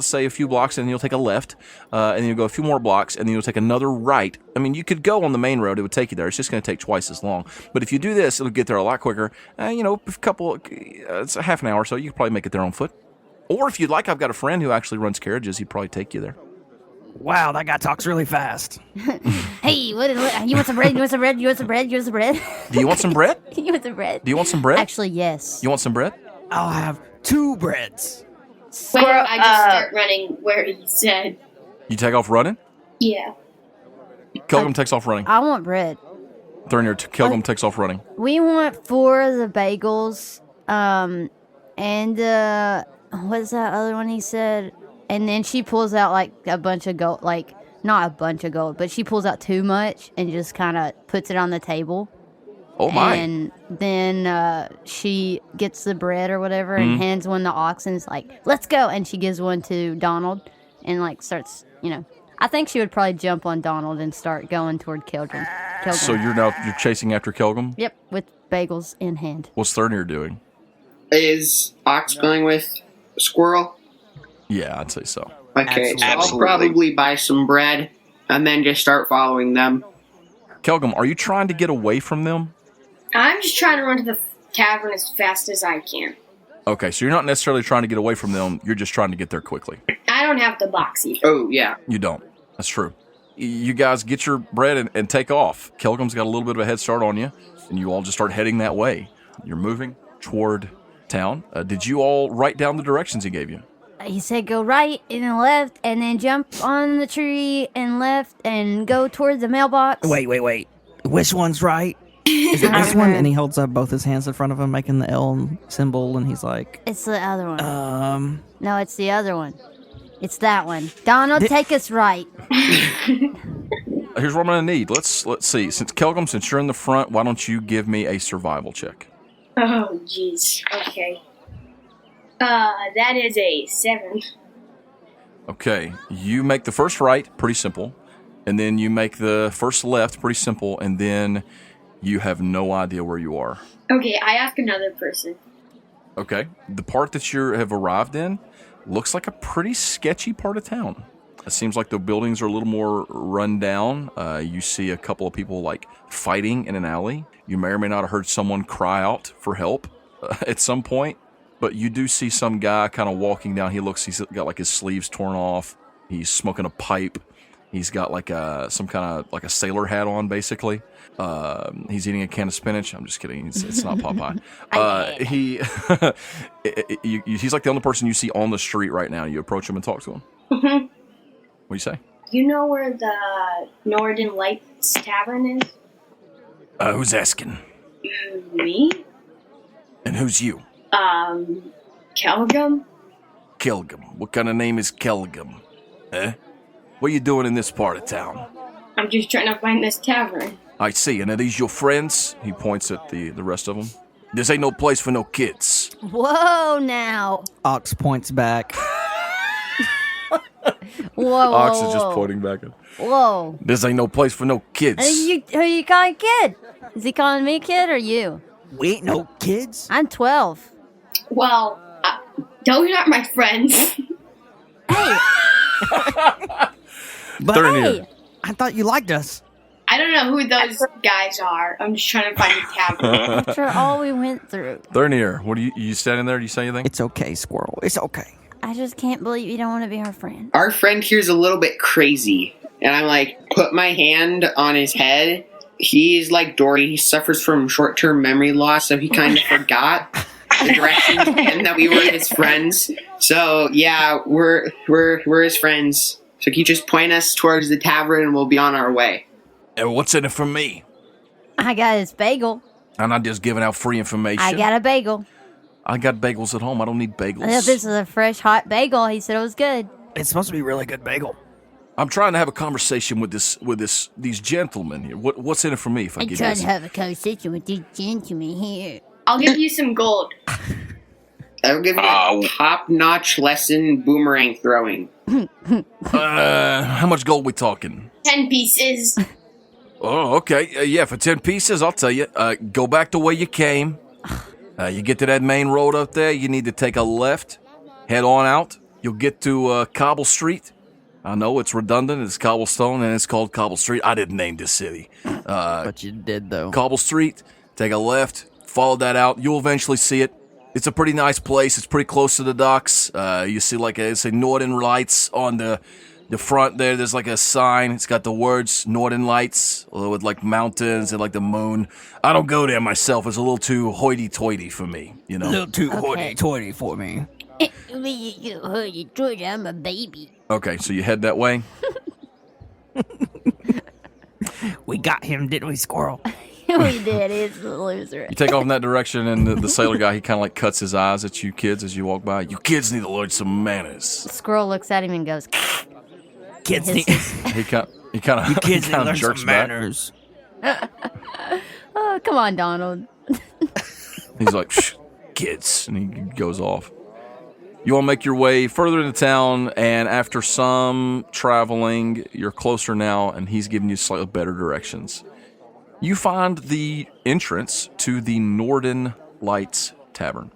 say a few blocks, and then you'll take a left. And then you'll go a few more blocks, and then you'll take another right. I mean, you could go on the main road. It would take you there. It's just going to take twice as long. But if you do this, it'll get there a lot quicker. It's a half an hour, so you can probably make it there on foot. Or if you'd like, I've got a friend who actually runs carriages. He'd probably take you there. Wow, that guy talks really fast. Hey, you want some bread? You want some bread? You want some bread? You want some bread? Do you want some bread? You want some bread? Do you want some bread? Actually, yes. You want some bread? I'll have 2 breads. Wait, I just start running where he said. You take off running? Yeah. Kelgum takes off running. I want bread. Kelgum takes off running. We want 4 of the bagels, and what's that other one he said? And then she pulls out a bunch of gold, not a bunch of gold, but she pulls out too much and just kind of puts it on the table. Oh my! And then she gets the bread or whatever and hands one to Ox and is like, "Let's go!" And she gives one to Donald and starts, I think she would probably jump on Donald and start going toward Kelgum. So you're chasing after Kelgum? Yep, with bagels in hand. What's Thurnir doing? Is Ox going with Squirrel? Yeah, I'd say so. Okay, so I'll probably buy some bread and then just start following them. Kelgum, are you trying to get away from them? I'm just trying to run to the tavern as fast as I can. Okay, so you're not necessarily trying to get away from them. You're just trying to get there quickly. I don't have the box either. Oh, yeah. You don't. That's true. You guys get your bread and take off. Kelgum's got a little bit of a head start on you, and you all just start heading that way. You're moving toward town. Did you all write down the directions he gave you? He said go right and then left and then jump on the tree and left and go towards the mailbox. Wait. Which one's right? Is it this one? And he holds up both his hands in front of him, making the L symbol, and he's like... It's the other one. No, it's the other one. It's that one. Donald, take us right. Here's what I'm going to need. Let's see. Kelgum, since you're in the front, why don't you give me a survival check? Oh, jeez. Okay. That is a 7. Okay. You make the first right, pretty simple. And then you make the first left, pretty simple. And then you have no idea where you are. Okay, I ask another person. Okay. The part that you have arrived in looks like a pretty sketchy part of town. It seems like the buildings are a little more run down. You see a couple of people like fighting in an alley. You may or may not have heard someone cry out for help at some point, but you do see some guy kind of walking down. He's got like his sleeves torn off. He's smoking a pipe. He's got like some kind of like a sailor hat on, basically. He's eating a can of spinach. I'm just kidding. It's not Popeye. He's like the only person you see on the street right now. You approach him and talk to him. Mm-hmm. What do you say? You know where the Northern Lights Tavern is? Who's asking? Me? And who's you? Kelgum? Kelgum. What kind of name is Kelgum? Eh? What are you doing in this part of town? I'm just trying to find this tavern. I see. And are these your friends? He points at the rest of them. This ain't no place for no kids. Whoa, now. Ox points back. Whoa, Ox is just pointing back at. Whoa. This ain't no place for no kids. Who you calling kid? Is he calling me kid or you? We ain't no kids. I'm 12. Well, those aren't my friends. Hey. But Hey. I thought you liked us. I don't know who those guys are. I'm just trying to find the tavern. After all we went through. Thurnier, what are you standing there? Do you say anything? It's okay, Squirrel. It's okay. I just can't believe you don't want to be our friend. Our friend here's a little bit crazy. And I'm like, put my hand on his head. He's like Dory. He suffers from short-term memory loss, so he kind of forgot the directions and that we were his friends. So yeah, we're his friends. So can you just point us towards the tavern and we'll be on our way? And what's in it for me? I got his bagel. I'm not just giving out free information. I got a bagel. I got bagels at home. I don't need bagels. This is a fresh, hot bagel. He said it was good. It's supposed to be a really good bagel. I'm trying to have a conversation with these gentlemen here. What's in it for me if I I'm give trying you to have a conversation with these gentlemen here. I'll give you some gold. I'll give you a top-notch lesson boomerang throwing. How much gold we talking? 10 pieces. Oh, okay. Yeah, for 10 pieces, I'll tell you. Go back the way you came. You get to that main road up there, you need to take a left, head on out. You'll get to Cobble Street. I know it's redundant. It's cobblestone, and it's called Cobble Street. I didn't name this city. But you did, though. Cobble Street, take a left, follow that out. You'll eventually see it. It's a pretty nice place. It's pretty close to the docks. You see it's Northern Lights on the front there. There's like a sign. It's got the words Northern Lights with like mountains and like the moon. I don't go there myself. It's a little too hoity-toity for me, you know? A little too hoity-toity for me. I'm a baby. Okay, so you head that way. We got him, didn't we, Squirrel? We did. He's a loser. You take off in that direction, and the sailor guy, he kind of like cuts his eyes at you kids as you walk by. You kids need to learn some manners. The squirrel looks at him and goes, Kids need, He kind of you kids need to learn jerks some back. manners. oh, come on, Donald. He's like, shh, kids, and he goes off. You all make your way further into town, and after some traveling, you're closer now, and he's giving you slightly better directions. You find the entrance to the Northern Lights Tavern.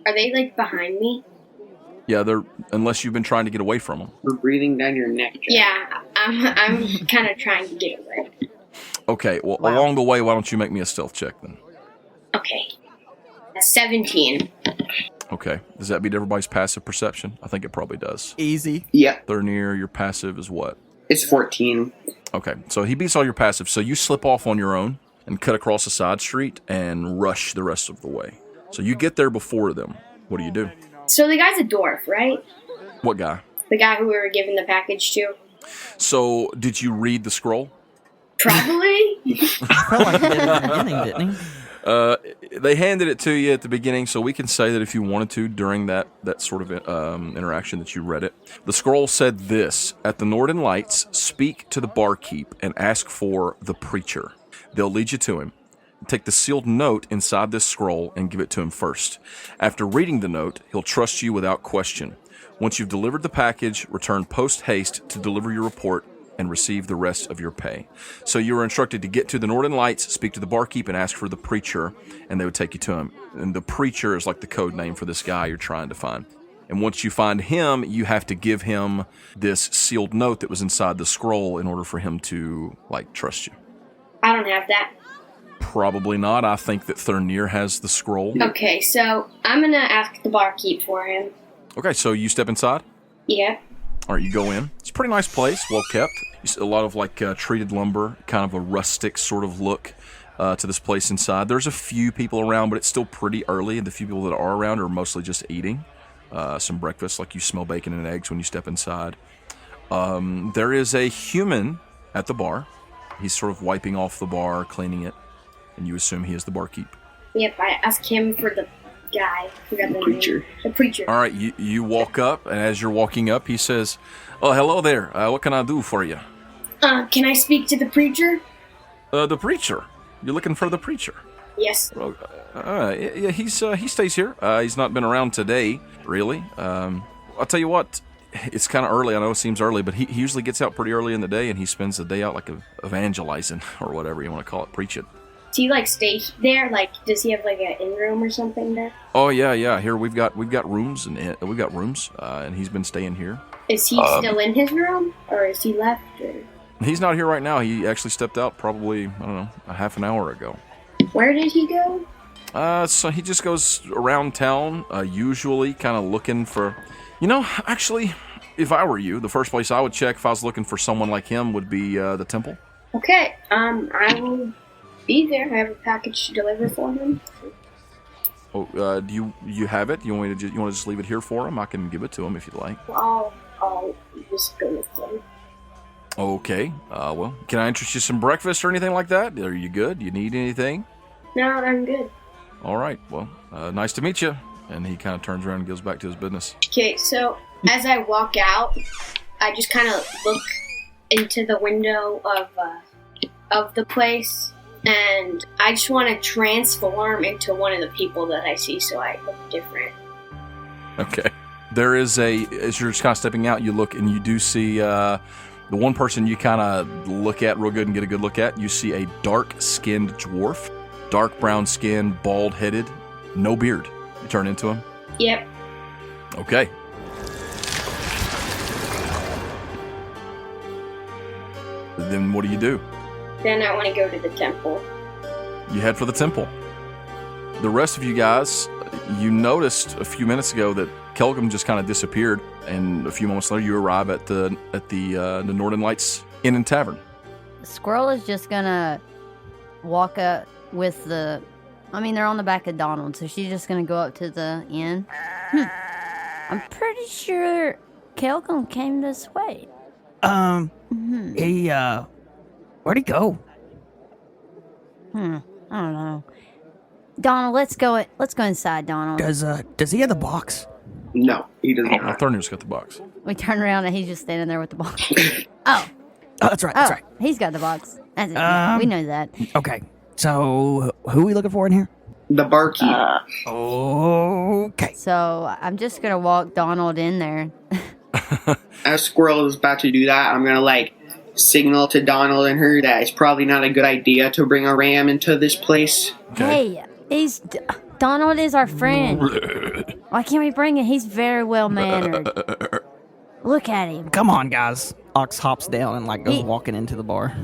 Are they like behind me? Yeah, they're unless you've been trying to get away from them. We're breathing down your neck, Jack. Yeah, I'm kind of trying to get away. Okay, well, along the way, why don't you make me a stealth check then? Okay. 17. Okay. Does that beat everybody's passive perception? I think it probably does. Easy. Yeah, Thurnier, your passive is what? it's 14. Okay, so he beats all your passive. So you slip off on your own and cut across a side street and rush the rest of the way. So you get there before them. What do? So the guy's a dwarf, right? What guy? The guy who we were giving the package to? So did you read the scroll? Probably. Felt like he did at the beginning, didn't he? They handed it to you at the beginning, so we can say that if you wanted to during that sort of interaction that you read it. The scroll said this: at the Northern Lights, speak to the barkeep and ask for the preacher. They'll lead you to him. Take the sealed note inside this scroll and give it to him first. After reading the note, he'll trust you without question. Once you've delivered the package, return post-haste to deliver your report and receive the rest of your pay. So you were instructed to get to the Northern Lights, speak to the barkeep, and ask for the preacher, and they would take you to him. And the preacher is like the code name for this guy you're trying to find. And once you find him, you have to give him this sealed note that was inside the scroll in order for him to, trust you. I don't have that. Probably not. I think that Thurnir has the scroll. Okay, so I'm gonna ask the barkeep for him. Okay, so you step inside? Yeah. All right, you go in. It's a pretty nice place, well kept. You see a lot of treated lumber, kind of a rustic sort of look to this place inside. There's a few people around, but it's still pretty early, and the few people that are around are mostly just eating some breakfast. You smell bacon and eggs when you step inside. There is a human at the bar. He's sort of wiping off the bar, cleaning it, and you assume he is the barkeep. Yep, I asked him for the guy. Forgot the preacher. name. The preacher. All right, you walk up, and as you're walking up, he says, "Oh, hello there. What can I do for you?" Can I speak to the preacher? The preacher. You're looking for the preacher. Yes. Well, yeah, he stays here. He's not been around today, really. I'll tell you what. It's kind of early. I know it seems early, but he usually gets out pretty early in the day, and he spends the day out evangelizing or whatever you want to call it, preaching. Does he stay there? Does he have an in-room or something there? Oh yeah. Here we've got rooms and he's been staying here. Is he still in his room, or is he left? Or? He's not here right now. He actually stepped out probably a half an hour ago. Where did he go? So he just goes around town, usually kind of looking for. Actually, if I were you, the first place I would check if I was looking for someone like him would be the temple. Okay. I will be there. I have a package to deliver for him. Oh, do you have it? You want to just leave it here for him? I can give it to him if you'd like. I'll just go with him. Okay. Well, can I interest you in some breakfast or anything like that? Are you good? Do you need anything? No, I'm good. All right. Well, nice to meet you. And he kind of turns around and goes back to his business. Okay, so as I walk out, I just kind of look into the window of the place, and I just want to transform into one of the people that I see, so I look different. Okay. There is as you're just kind of stepping out, you look and you do see the one person you kind of look at real good and get a good look at. You see a dark-skinned dwarf, dark brown skin, bald-headed, no beard. You turn into him? Yep. Okay. Then what do? Then I want to go to the temple. You head for the temple. The rest of you guys, you noticed a few minutes ago that Kelgum just kind of disappeared, and a few moments later you arrive at the Northern Lights Inn and Tavern. Squirrel is just gonna walk up with they're on the back of Donald, so she's just gonna go up to the inn. I'm pretty sure Kelgum came this way. He, where'd he go? I don't know. Donald, let's go inside, Donald. Does he have the box? No, he doesn't. Thornier's got the box. We turn around and he's just standing there with the box. Oh, that's right. He's got the box. That's it. We know that. Okay, so who are we looking for in here? The barkeep. Okay. So I'm just gonna walk Donald in there. As Squirrel is about to do that, I'm gonna signal to Donald and her that it's probably not a good idea to bring a ram into this place. Okay. Hey, Donald is our friend. Why can't we bring him? He's very well mannered. Look at him. Come on, guys. Ox hops down and goes walking into the bar.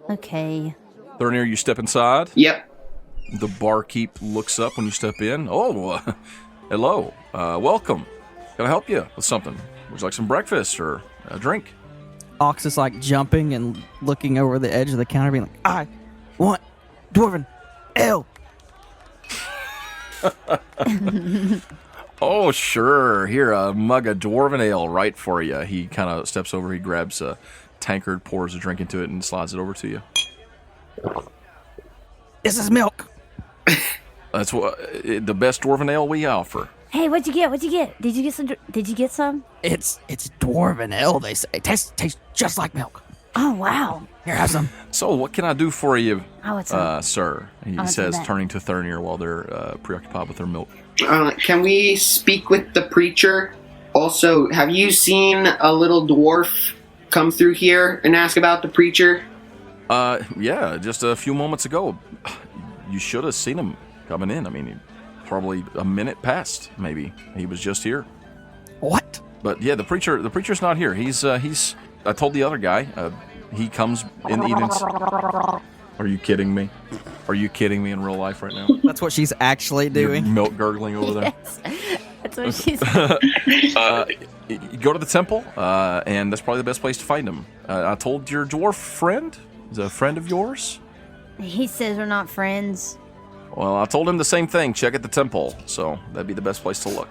Okay. Thornier, you step inside. Yep. The barkeep looks up when you step in. Oh, hello. Welcome. Can I help you with something? Would you like some breakfast or a drink? Ox is jumping and looking over the edge of the counter, being like, I want Dwarven Ale. Oh, sure. Here, a mug of Dwarven Ale right for you. He kind of steps over. He grabs a tankard, pours a drink into it, and slides it over to you. This is milk. That's what the best Dwarven Ale we offer. Hey, what'd you get? Did you get some? It's Dwarven Ale, they say. Tastes just like milk. Oh, wow. Here, have some. So, what can I do for you, sir? He says, turning to Thurnir while they're preoccupied with their milk. Can we speak with the preacher? Also, have you seen a little dwarf come through here and ask about the preacher? Yeah, just a few moments ago. You should have seen him coming in. I mean, probably a minute past, maybe. He was just here. What? But yeah, the preacher's not here. He's I told the other guy, he comes in the evenings. Are you kidding me? Are you kidding me in real life right now? That's what she's actually doing. You're milk gurgling over there. Yes. That's what she's. You go to the temple, and that's probably the best place to find him. I told your dwarf friend, is a friend of yours? He says we're not friends. Well, I told him the same thing. Check at the temple, so that'd be the best place to look.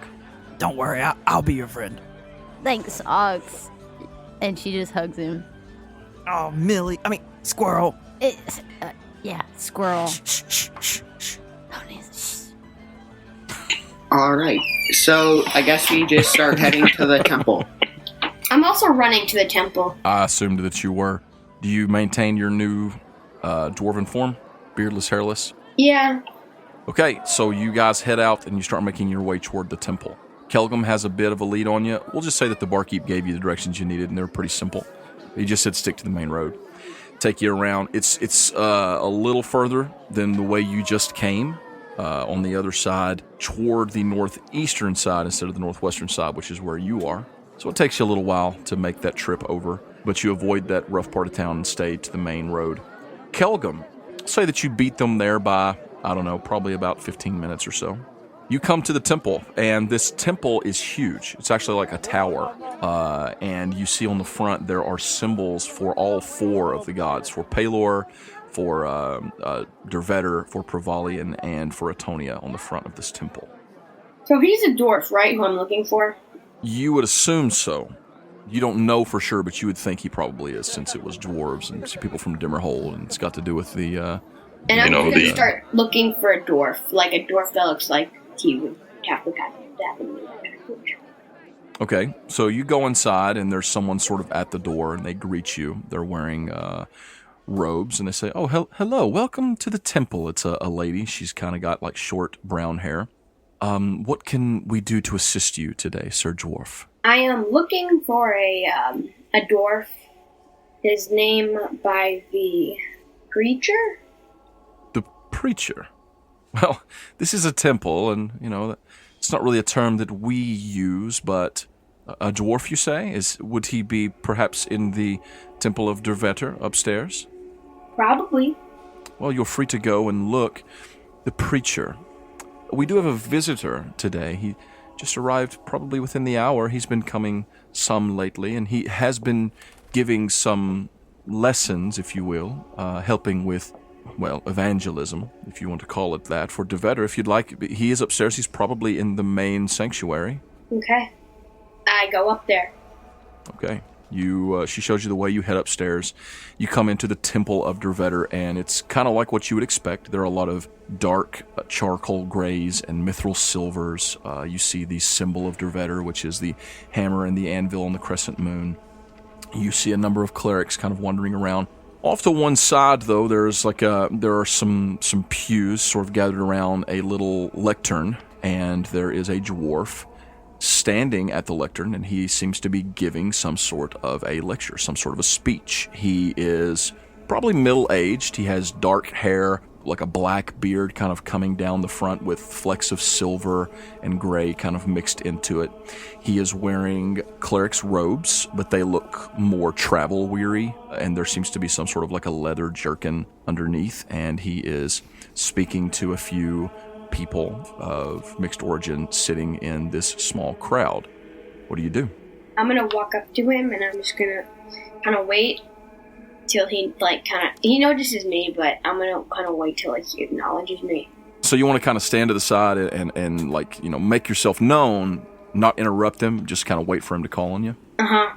Don't worry, I'll be your friend. Thanks, Ox. And she just hugs him. Oh, Squirrel. It's, yeah, squirrel. Shh. All right. So I guess we just start heading to the temple. I'm also running to the temple. I assumed that you were. Do you maintain your new dwarven form? Beardless, hairless? Yeah. Okay, so you guys head out and you start making your way toward the temple. Kelgum has a bit of a lead on you. We'll just say that the barkeep gave you the directions you needed, and they're pretty simple. He just said stick to the main road. Take you around. It's a little further than the way you just came, on the other side, toward the northeastern side instead of the northwestern side, which is where you are. So it takes you a little while to make that trip over, but you avoid that rough part of town and stay to the main road. Kelgum, say that you beat them there by, I don't know, probably about 15 minutes or so. You come to the temple, and this temple is huge. It's actually like a tower, and you see on the front there are symbols for all four of the gods, for Pelor, for Dervetter, for Provalian, and for Atonia on the front of this temple. So he's a dwarf, right, who I'm looking for? You would assume so. You don't know for sure, but you would think he probably is, since it was dwarves and people from Dimmerhold, and it's got to do with the, And I'm going to start looking for a dwarf, like a dwarf that looks like he would have the kind of that in the Okay, so you go inside, and there's someone sort of at the door, and they greet you. They're wearing robes, and they say, "Oh, hello, welcome to the temple." It's a lady. She's kind of got like short brown hair. What can we do to assist you today, Sir Dwarf? I am looking for a dwarf. His name by the preacher? The preacher? Well, this is a temple, and, it's not really a term that we use, but a dwarf, you say? Would he be perhaps in the Temple of Dervetter upstairs? Probably. Well, you're free to go and look. The preacher. We do have a visitor today. He just arrived probably within the hour. He's been coming some lately, and he has been giving some lessons, if you will, helping with, evangelism, if you want to call it that, for Dervetter, if you'd like. He is upstairs. He's probably in the main sanctuary. Okay. I go up there. Okay. She shows you the way. You head upstairs. You come into the Temple of Dervetter, and it's kind of like what you would expect. There are a lot of dark charcoal grays and mithril silvers. You see the symbol of Dervetter, which is the hammer and the anvil on the crescent moon. You see a number of clerics kind of wandering around. Off to one side, though, there are some pews sort of gathered around a little lectern, and there is a dwarf standing at the lectern, and he seems to be giving some sort of a lecture, some sort of a speech. He is probably middle-aged. He has dark hair, like a black beard kind of coming down the front with flecks of silver and gray kind of mixed into it. He is wearing cleric's robes, but they look more travel-weary, and there seems to be some sort of like a leather jerkin underneath, and he is speaking to a few people of mixed origin sitting in this small crowd. What do you do? I'm gonna walk up to him, and I'm just gonna kind of wait till he he notices me, but I'm gonna kind of wait till he acknowledges me. So you want to kind of stand to the side and make yourself known, not interrupt him, just kind of wait for him to call on you? Uh-huh.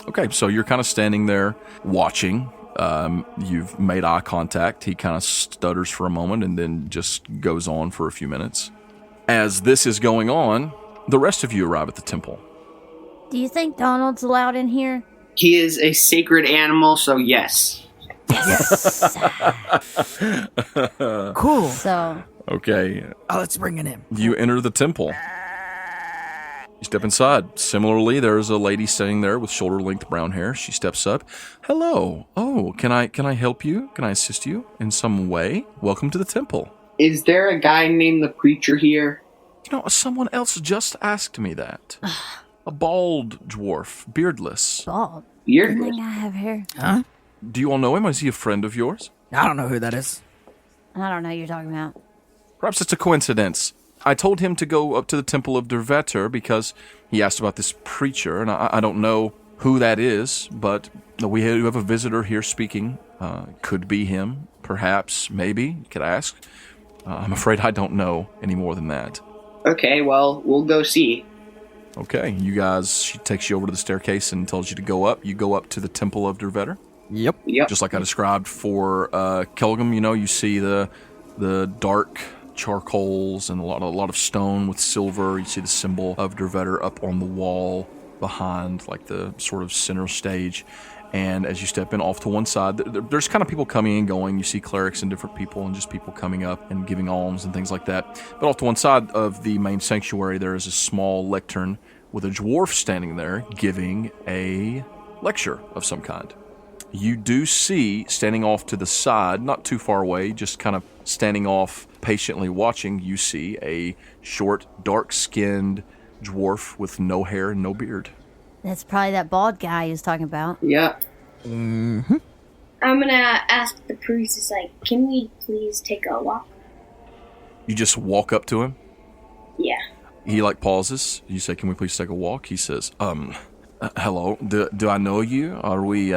Okay, so you're kind of standing there watching. You've made eye contact. He kind of stutters for a moment and then just goes on for a few minutes. As this is going on, the rest of you arrive at the temple. Do you think Donald's allowed in here? He is a sacred animal, so yes. Yes. Cool. So. Okay. Oh, let's bring it in. You enter the temple. You step inside. Similarly, there's a lady sitting there with shoulder-length brown hair. She steps up. Hello. Oh, can I help you? Can I assist you in some way? Welcome to the temple. Is there a guy named the preacher here? You know, someone else just asked me that. A bald dwarf, beardless. Bald. You're Doesn't that guy have hair? Huh? Do you all know him? Is he a friend of yours? I don't know who that is. I don't know who you're talking about. Perhaps it's a coincidence. I told him to go up to the temple of Dervetter because he asked about this preacher, and I don't know who that is, but we have a visitor here speaking. Could be him, perhaps, maybe. You could ask. I'm afraid I don't know any more than that. Okay, well, we'll go see. Okay, you guys, she takes you over to the staircase and tells you to go up. You go up to the temple of Dervetter. Yep. Just like I described for Kelgum, you see the dark charcoals and a lot of stone with silver. You see the symbol of Dervetter up on the wall behind, like the sort of center stage. And as you step in off to one side, there's kind of people coming and going. You see clerics and different people and just people coming up and giving alms and things like that. But off to one side of the main sanctuary, there is a small lectern with a dwarf standing there giving a lecture of some kind. You do see, standing off to the side, not too far away, just kind of standing off, patiently watching, you see a short, dark-skinned dwarf with no hair and no beard. That's probably that bald guy he was talking about. Yeah. I'm gonna ask the priest, it's like, can we please take a walk? You just walk up to him. Yeah. He, pauses. You say, can we please take a walk? He says, hello, do I know you? Are we,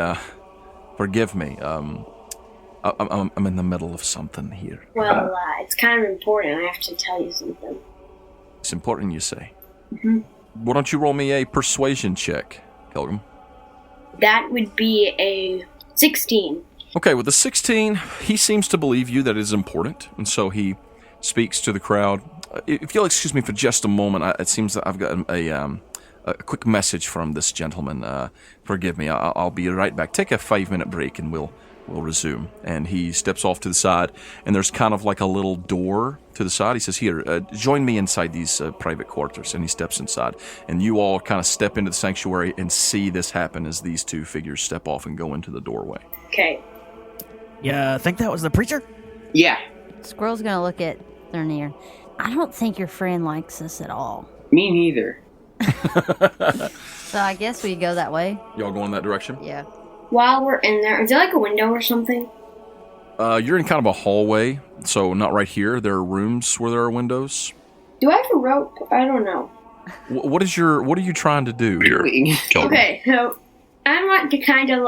forgive me, I'm in the middle of something here. Well, it's kind of important. I have to tell you something. It's important, you say? Mm-hmm. Why don't you roll me a persuasion check, Kelgum? That would be a 16. Okay, with the 16, he seems to believe you that it is important, and so he speaks to the crowd. If you'll excuse me for just a moment, it seems that I've got a quick message from this gentleman. Forgive me, I'll be right back. Take a 5-minute break and we'll resume. And he steps off to the side, and there's kind of like a little door to the side. He says, here, join me inside these private quarters. And he steps inside. And you all kind of step into the sanctuary and see this happen as these two figures step off and go into the doorway. Okay. Yeah, think that was the preacher? Yeah. Squirrel's gonna look at Thurnier. I don't think your friend likes us at all. Me neither. So I guess we go that way. Y'all go in that direction? Yeah. While we're in there, is there like a window or something? You're in kind of a hallway, so not right here. There are rooms where there are windows. Do I have a rope? I don't know. What are you trying to do here? Okay, so I want to kind of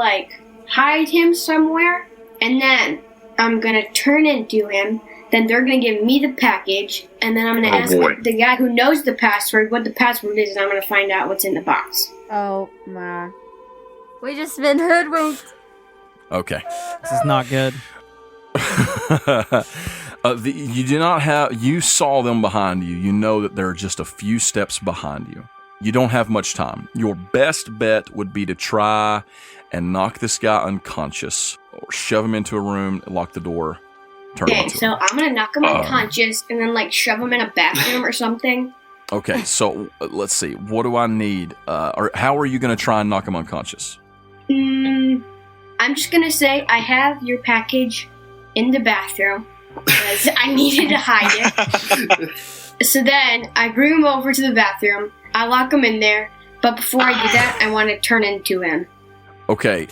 hide him somewhere, and then I'm gonna turn into him. Then they're gonna give me the package, and then I'm gonna ask the guy who knows the password what the password is, and I'm gonna find out what's in the box. Oh my. We just been hoodwinked. Okay. This is not good. You do not have. You saw them behind you. You know that there are just a few steps behind you. You don't have much time. Your best bet would be to try and knock this guy unconscious, or shove him into a room, lock the door, turn him Okay, into so him. I'm gonna knock him unconscious, and then shove him in a bathroom or something. Okay, so let's see. What do I need? Or how are you going to try and knock him unconscious? I'm just gonna say I have your package in the bathroom because I needed to hide it. So then I bring him over to the bathroom. I lock him in there. But before I do that, I want to turn into him. Okay.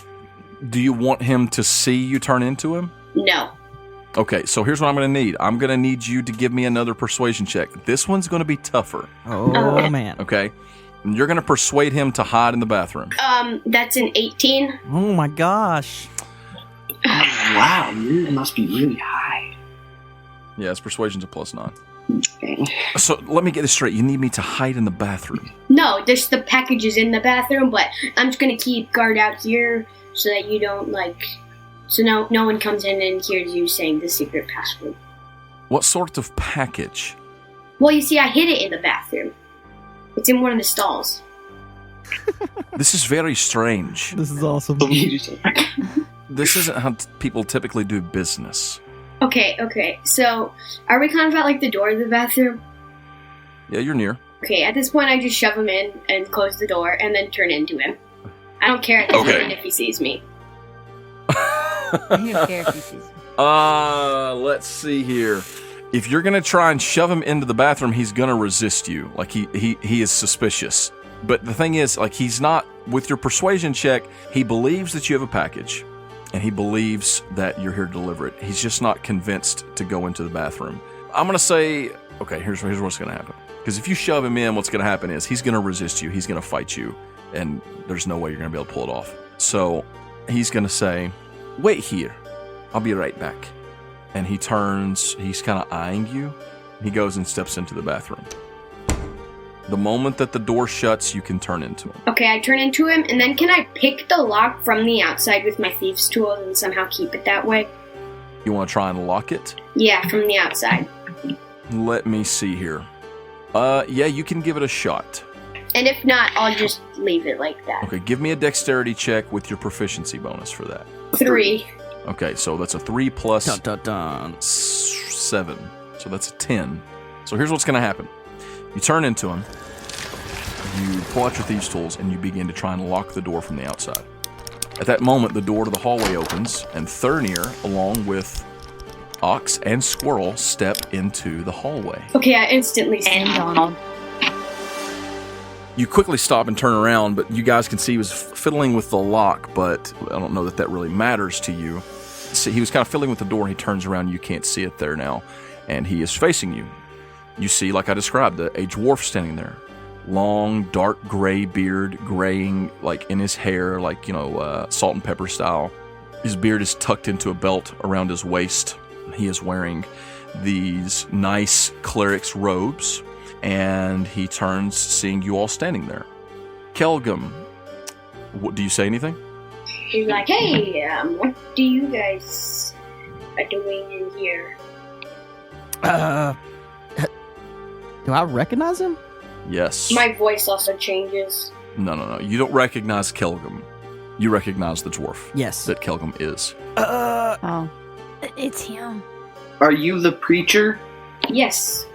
Do you want him to see you turn into him? No. Okay, so here's what I'm going to need. I'm going to need you to give me another persuasion check. This one's going to be tougher. Oh, man. Okay? And you're going to persuade him to hide in the bathroom. That's an 18. Oh, my gosh. Wow, yours must be really high. Yes, persuasion's a +9. Okay. So let me get this straight. You need me to hide in the bathroom. No, there's the packages in the bathroom, but I'm just gonna keep guard out here so that you don't so no one comes in and hears you saying the secret password. What sort of package? Well, you see, I hid it in the bathroom. It's in one of the stalls. This is very strange. This is awesome. This isn't how people typically do business. Okay. So, are we kind of at the door of the bathroom? Yeah, you're near. Okay, at this point, I just shove him in and close the door and then turn into him. I don't care at this point if he sees me. I don't care if he sees me. Let's see here. If you're gonna try and shove him into the bathroom, he's gonna resist you. Like he is suspicious. But the thing is, like, he's not, with your persuasion check, he believes that you have a package, and he believes that you're here to deliver it. He's just not convinced to go into the bathroom. I'm gonna say, okay, here's what's gonna happen. Because if you shove him in, what's gonna happen is he's gonna resist you, he's gonna fight you, and there's no way you're gonna be able to pull it off. So he's gonna say, wait here, I'll be right back. And he turns, he's kind of eyeing you. He goes and steps into the bathroom. The moment that the door shuts, you can turn into him. Okay, I turn into him, and then can I pick the lock from the outside with my thieves' tools and somehow keep it that way? You want to try and lock it? Yeah, from the outside. Let me see here. Yeah, you can give it a shot. And if not, I'll just leave it like that. Okay, give me a dexterity check with your proficiency bonus for that. 3. Okay, so that's a 3 plus Dun, dun, dun. 7. So that's a 10. So here's what's going to happen. You turn into him, you pull out your thieves' tools, and you begin to try and lock the door from the outside. At that moment, the door to the hallway opens, and Thurnir, along with Ox and Squirrel, step into the hallway. Okay, I instantly And stand. Donald. You quickly stop and turn around, but you guys can see he was fiddling with the lock, but I don't know that really matters to you. See, he was kind of fiddling with the door, and he turns around, and you can't see it there now, and he is facing you. You see, like I described, a dwarf standing there. Long, dark gray beard, graying like in his hair, like, salt and pepper style. His beard is tucked into a belt around his waist. He is wearing these nice cleric's robes, and he turns, seeing you all standing there. Kelgum, do you say anything? He's like, hey, what do you guys are doing in here? Do I recognize him? Yes. My voice also changes. No. You don't recognize Kelgum. You recognize the dwarf. Yes. That Kelgum is. Oh. It's him. Are you the preacher? Yes.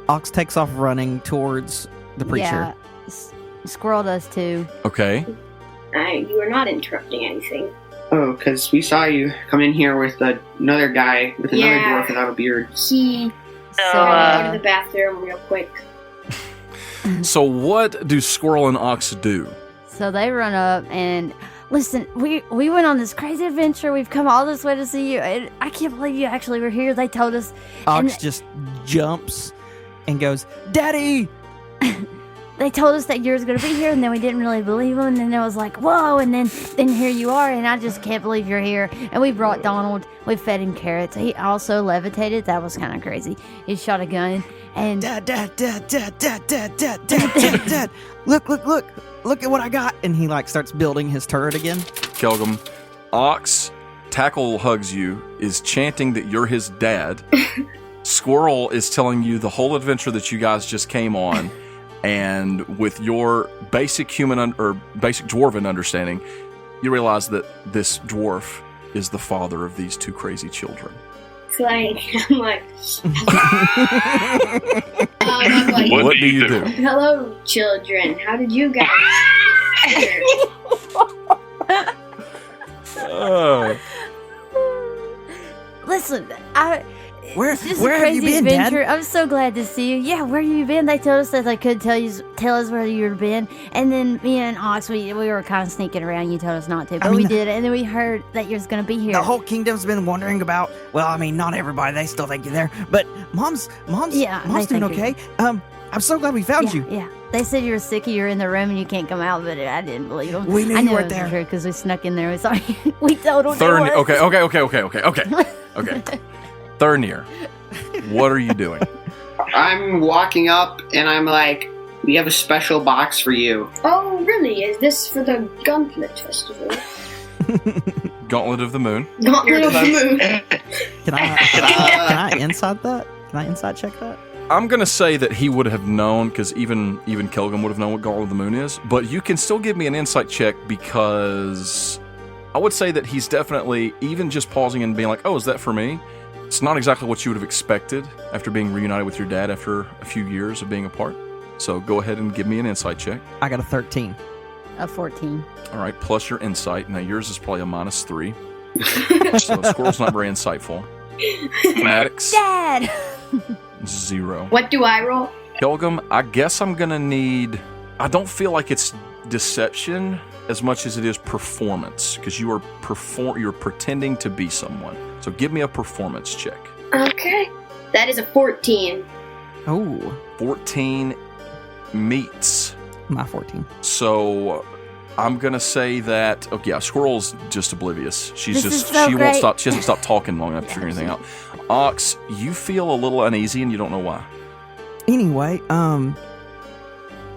Ox takes off running towards the preacher. Yeah. Squirrel does too. Okay. You are not interrupting anything. Oh, because we saw you come in here with another guy, with another Yeah. dwarf without a beard. He So, go to the bathroom real quick. So what do Squirrel and Ox do? So they run up and listen. We went on this crazy adventure. We've come all this way to see you. And I can't believe you actually were here. They told us. Ox and just jumps and goes, Daddy! they told us that you was gonna be here, and then we didn't really believe them. And then it was like, whoa! And then here you are, and I just can't believe you're here. And we brought Donald. We fed him carrots. He also levitated. That was kind of crazy. He shot a gun. And Dad. Look at what I got. And he starts building his turret again. Kelgum, Ox, Tackle hugs you, is chanting that you're his dad. Squirrel is telling you the whole adventure that you guys just came on. And with your basic human or basic dwarven understanding, you realize that this dwarf is the father of these two crazy children. It's like, I'm like, What do you do? hello, children. How did you guys get here? listen, Where it's just have a you crazy been, adventure. Dad? I'm so glad to see you. Yeah, where you been? They told us that they could tell us where you'd been. And then me and Ox, we were kind of sneaking around. You told us not to, but we did. And then we heard that you was going to be here. The whole kingdom's been wondering about. Well, I mean, not everybody. They still think you're there, but mom's they doing think okay. I'm so glad we found you. Yeah. They said you were sick, you were in the room, and you can't come out, but I didn't believe them. We knew I you know weren't it was there. because we snuck in there. We saw you. We told them. Okay. Thurnir, what are you doing? I'm walking up, and I'm like, we have a special box for you. Oh, really? Is this for the Gauntlet Festival? Gauntlet of the Moon. Gauntlet of the Moon. Can I inside that? Can I inside check that? I'm going to say that he would have known, because even Kelgum would have known what Gauntlet of the Moon is, but you can still give me an insight check, because I would say that he's definitely, even just pausing and being like, oh, is that for me? It's not exactly what you would have expected after being reunited with your dad after a few years of being apart. So go ahead and give me an insight check. I got a 13. A 14. All right, plus your insight. Now yours is probably a -3. So Squirrel's not very insightful. Maddox, Dad! 0. What do I roll? Kelgum, I guess I'm going to need... I don't feel like it's deception as much as it is performance, because you're pretending to be someone. So give me a performance check. Okay. That is a 14. Oh, 14 meets. my 14. So I'm going to say that... Okay, yeah, Squirrel's just oblivious. This is so she great. won't stop. She hasn't stopped talking long enough to figure anything out. Ox, you feel a little uneasy and you don't know why. Anyway,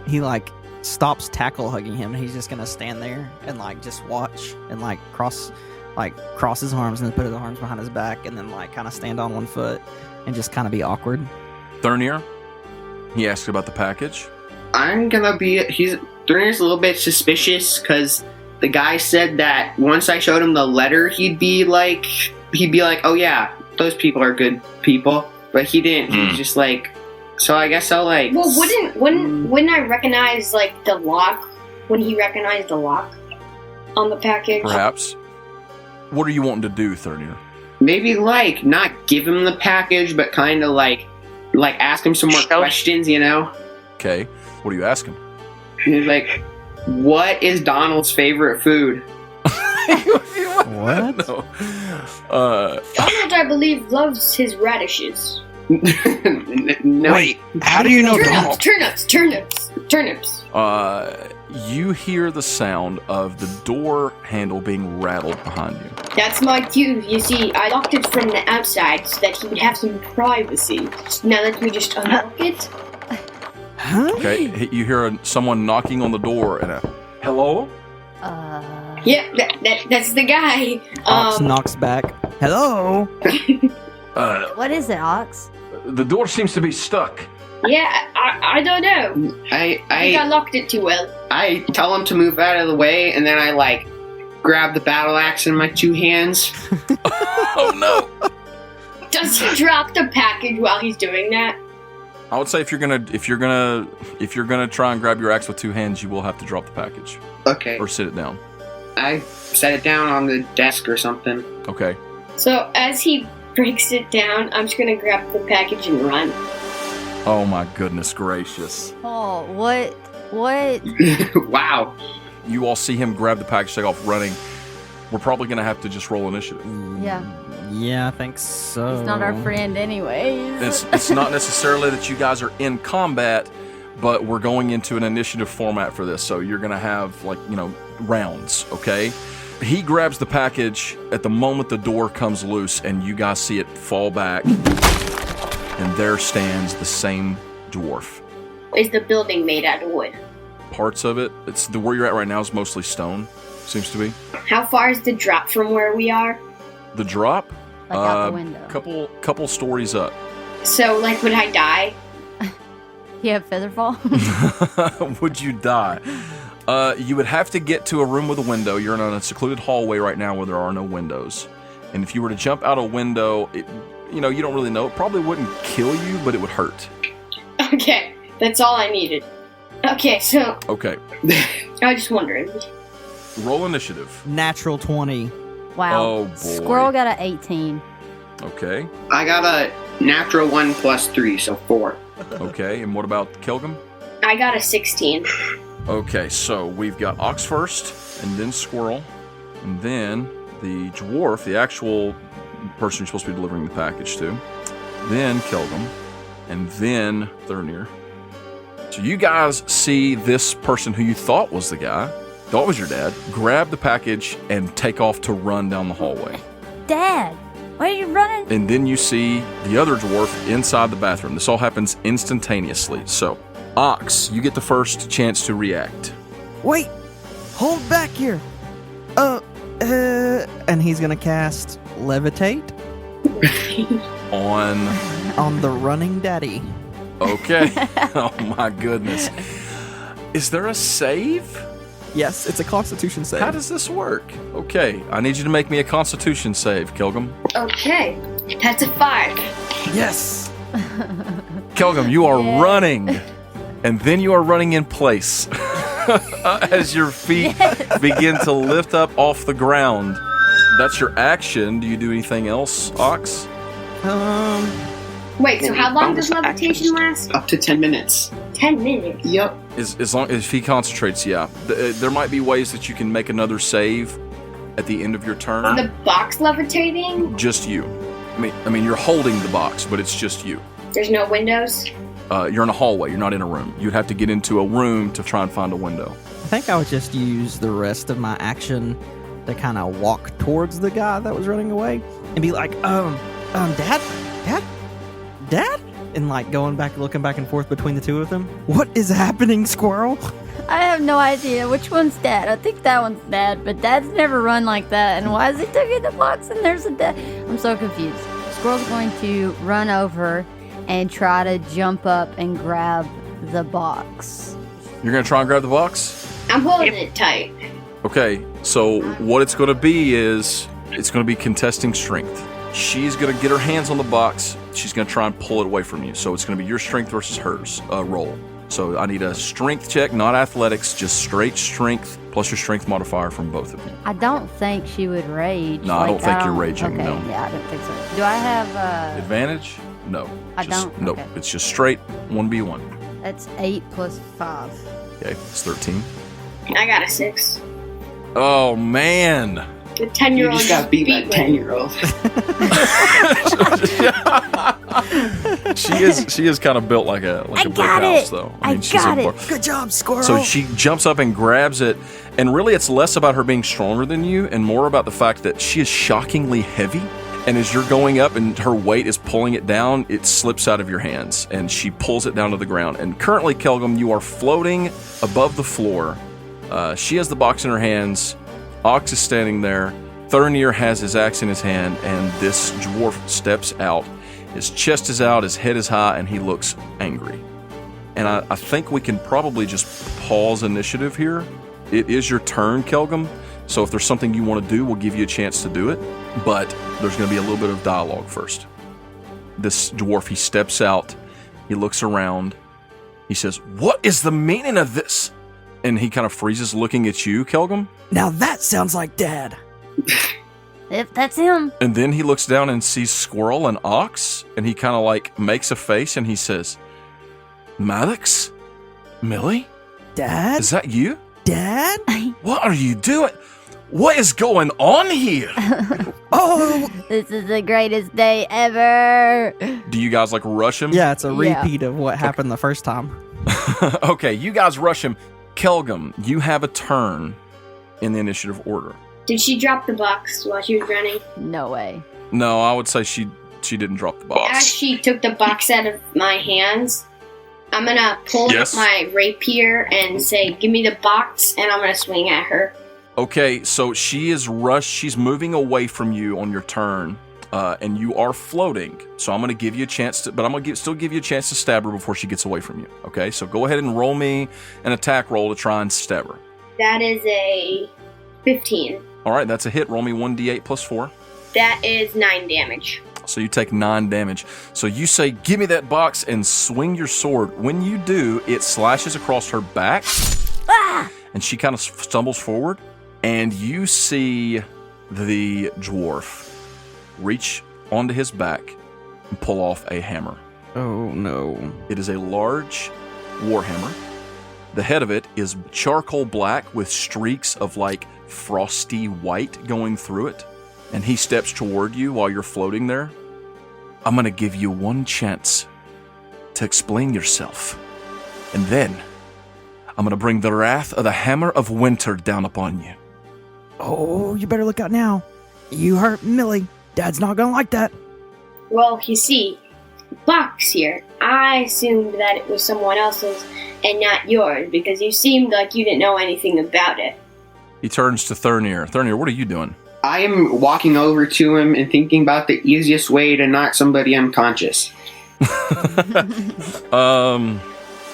he like stops tackle hugging him, and he's just gonna stand there and like just watch and like cross his arms and then put his arms behind his back and then like kind of stand on one foot and just kind of be awkward. Thurnir, he asked about the package. Thurnir's a little bit suspicious because the guy said that once I showed him the letter, he'd be like, oh yeah, those people are good people. But he didn't. He's just like, so I guess I'll like. Well, wouldn't I recognize like the lock when he recognized the lock on the package? Perhaps. What are you wanting to do, Thurnir? Maybe like not give him the package, but kind of like ask him some more questions, you know? Okay. What do you ask him? He's like, what is Donald's favorite food? What? No. Donald, I believe, loves his radishes. No. Wait, how do you know Turnips, Donald? turnips. You hear the sound of the door handle being rattled behind you. That's my cue. You see, I locked it from the outside so that he would have some privacy. Now let me just unlock it. Huh? Okay, you hear someone knocking on the door and a hello? Yeah, that's the guy. Ox knocks back. Hello? What is it, Ox? The door seems to be stuck. Yeah, I don't know. I think I locked it too well. I tell him to move out of the way, and then I like grab the battle axe in my 2 hands. Oh no! Does he drop the package while he's doing that? I would say if you're gonna try and grab your axe with 2 hands, you will have to drop the package Okay. or sit it down. I set it down on the desk or something. Okay. So as he breaks it down, I'm just gonna grab the package and run. Oh my goodness gracious! Oh, what? Wow. You all see him grab the package, take off running. We're probably gonna have to just roll initiative. Yeah. Yeah, I think so. He's not our friend anyways. It's not necessarily that you guys are in combat, but we're going into an initiative format for this, so you're gonna have rounds, okay? He grabs the package at the moment the door comes loose, and you guys see it fall back, and there stands the same dwarf. Is the building made out of wood? Parts of it, where you're at right now is mostly stone, seems to be. How far is the drop from where we are? The drop? Like out the window. Couple stories up. So, like, would I die? You have featherfall? Would you die? You would have to get to a room with a window. You're in a secluded hallway right now where there are no windows. And if you were to jump out a window, you don't really know. It probably wouldn't kill you, but it would hurt. Okay, that's all I needed. Okay, so Okay. I was just wondering. Roll initiative. Natural 20. Wow. Oh, boy. Squirrel got an 18. Okay. I got a natural 1 plus 3, so 4. Okay. And what about Kelgum? I got a 16. Okay, so we've got Ox first, and then Squirrel, and then the dwarf, the actual person you're supposed to be delivering the package to, then Kelgum, and then Thurnir. So you guys see this person who you thought was the guy, thought was your dad, grab the package and take off to run down the hallway. Dad, why are you running? And then you see the other dwarf inside the bathroom. This all happens instantaneously. So, Ox, you get the first chance to react. Wait! Hold back here! And he's gonna cast Levitate on the running daddy. Okay. Oh my goodness. Is there a save? Yes, it's a Constitution save. How does this work? Okay, I need you to make me a Constitution save, Kelgum. Okay, that's a 5. Yes! Kelgum, you are running. And then you are running in place as your feet begin to lift up off the ground. That's your action. Do you do anything else, Ox? Wait, so how long does levitation last? Up to 10 minutes. 10 minutes? Yep. As long as he concentrates, yeah. There might be ways that you can make another save at the end of your turn. The box levitating? Just you. I mean, you're holding the box, but it's just you. There's no windows? You're in a hallway. You're not in a room. You'd have to get into a room to try and find a window. I think I would just use the rest of my action to kind of walk towards the guy that was running away and be like, Dad? And like looking back and forth between the two of them. What is happening, Squirrel? I have no idea which one's Dad. I think that one's Dad, but Dad's never run like that. And why is he taking the box and there's a Dad? I'm so confused. Squirrel's going to run over and try to jump up and grab the box. You're going to try and grab the box? I'm holding it tight. Okay, so what it's going to be is it's going to be contesting strength. She's going to get her hands on the box. She's going to try and pull it away from you. So it's going to be your strength versus hers roll. So I need a strength check, not athletics, just straight strength plus your strength modifier from both of you. I don't think she would rage. No, I don't think you're raging, okay, no. Yeah, I don't think so. Do I have... Advantage? No. I don't? Nope. Okay. It's just straight 1v1. That's 8 plus 5. Okay, it's 13. I got a 6. Oh, man. The 10-year-old You just got beat by a 10-year-old. She is kind of built like a brick house, though. I got it. Good job, Squirrel. So she jumps up and grabs it, and really it's less about her being stronger than you and more about the fact that she is shockingly heavy. And as you're going up and her weight is pulling it down, it slips out of your hands, and she pulls it down to the ground. And currently, Kelgum, you are floating above the floor. She has the box in her hands. Ox is standing there. Thurnir has his axe in his hand, and this dwarf steps out. His chest is out, his head is high, and he looks angry. And I think we can probably just pause initiative here. It is your turn, Kelgum. So if there's something you want to do, we'll give you a chance to do it. But there's going to be a little bit of dialogue first. This dwarf, he steps out. He looks around. He says, "What is the meaning of this?" And he kind of freezes looking at you, Kelgum. Now that sounds like Dad. If that's him. And then he looks down and sees Squirrel and Ox. And he kind of like makes a face and he says, "Maddox? Millie? Dad? Is that you? Dad? What are you doing? What is going on here?" Oh! This is the greatest day ever. Do you guys like rush him? Yeah, it's a Yeah. repeat of what happened the first time. Okay, you guys rush him. Kelgum, you have a turn in the initiative order. Did she drop the box while she was running? No way. No, I would say she didn't drop the As box. she took the box out of my hands, I'm gonna pull Yes. up my rapier and say, "Give me the box," and I'm gonna swing at her. Okay, so she's moving away from you on your turn, and you are floating. So I'm going to give you a chance to, but I'm going to still give you a chance to stab her before she gets away from you. Okay, so go ahead and roll me an attack roll to try and stab her. That is a 15. All right, that's a hit. Roll me 1d8 plus 4. That is 9 damage. So you take 9 damage. So you say, "Give me that box," and swing your sword. When you do, it slashes across her back, and she kind of stumbles forward. And you see the dwarf reach onto his back and pull off a hammer. Oh, no. It is a large warhammer. The head of it is charcoal black with streaks of like frosty white going through it. And he steps toward you while you're floating there. "I'm going to give you one chance to explain yourself. And then I'm going to bring the wrath of the Hammer of Winter down upon you." Oh, you better look out now. You hurt Millie. Dad's not gonna like that. Well, you see, box here. I assumed that it was someone else's and not yours because you seemed like you didn't know anything about it. He turns to Thurnir. "Thurnir, what are you doing?" I am walking over to him and thinking about the easiest way to knock somebody unconscious.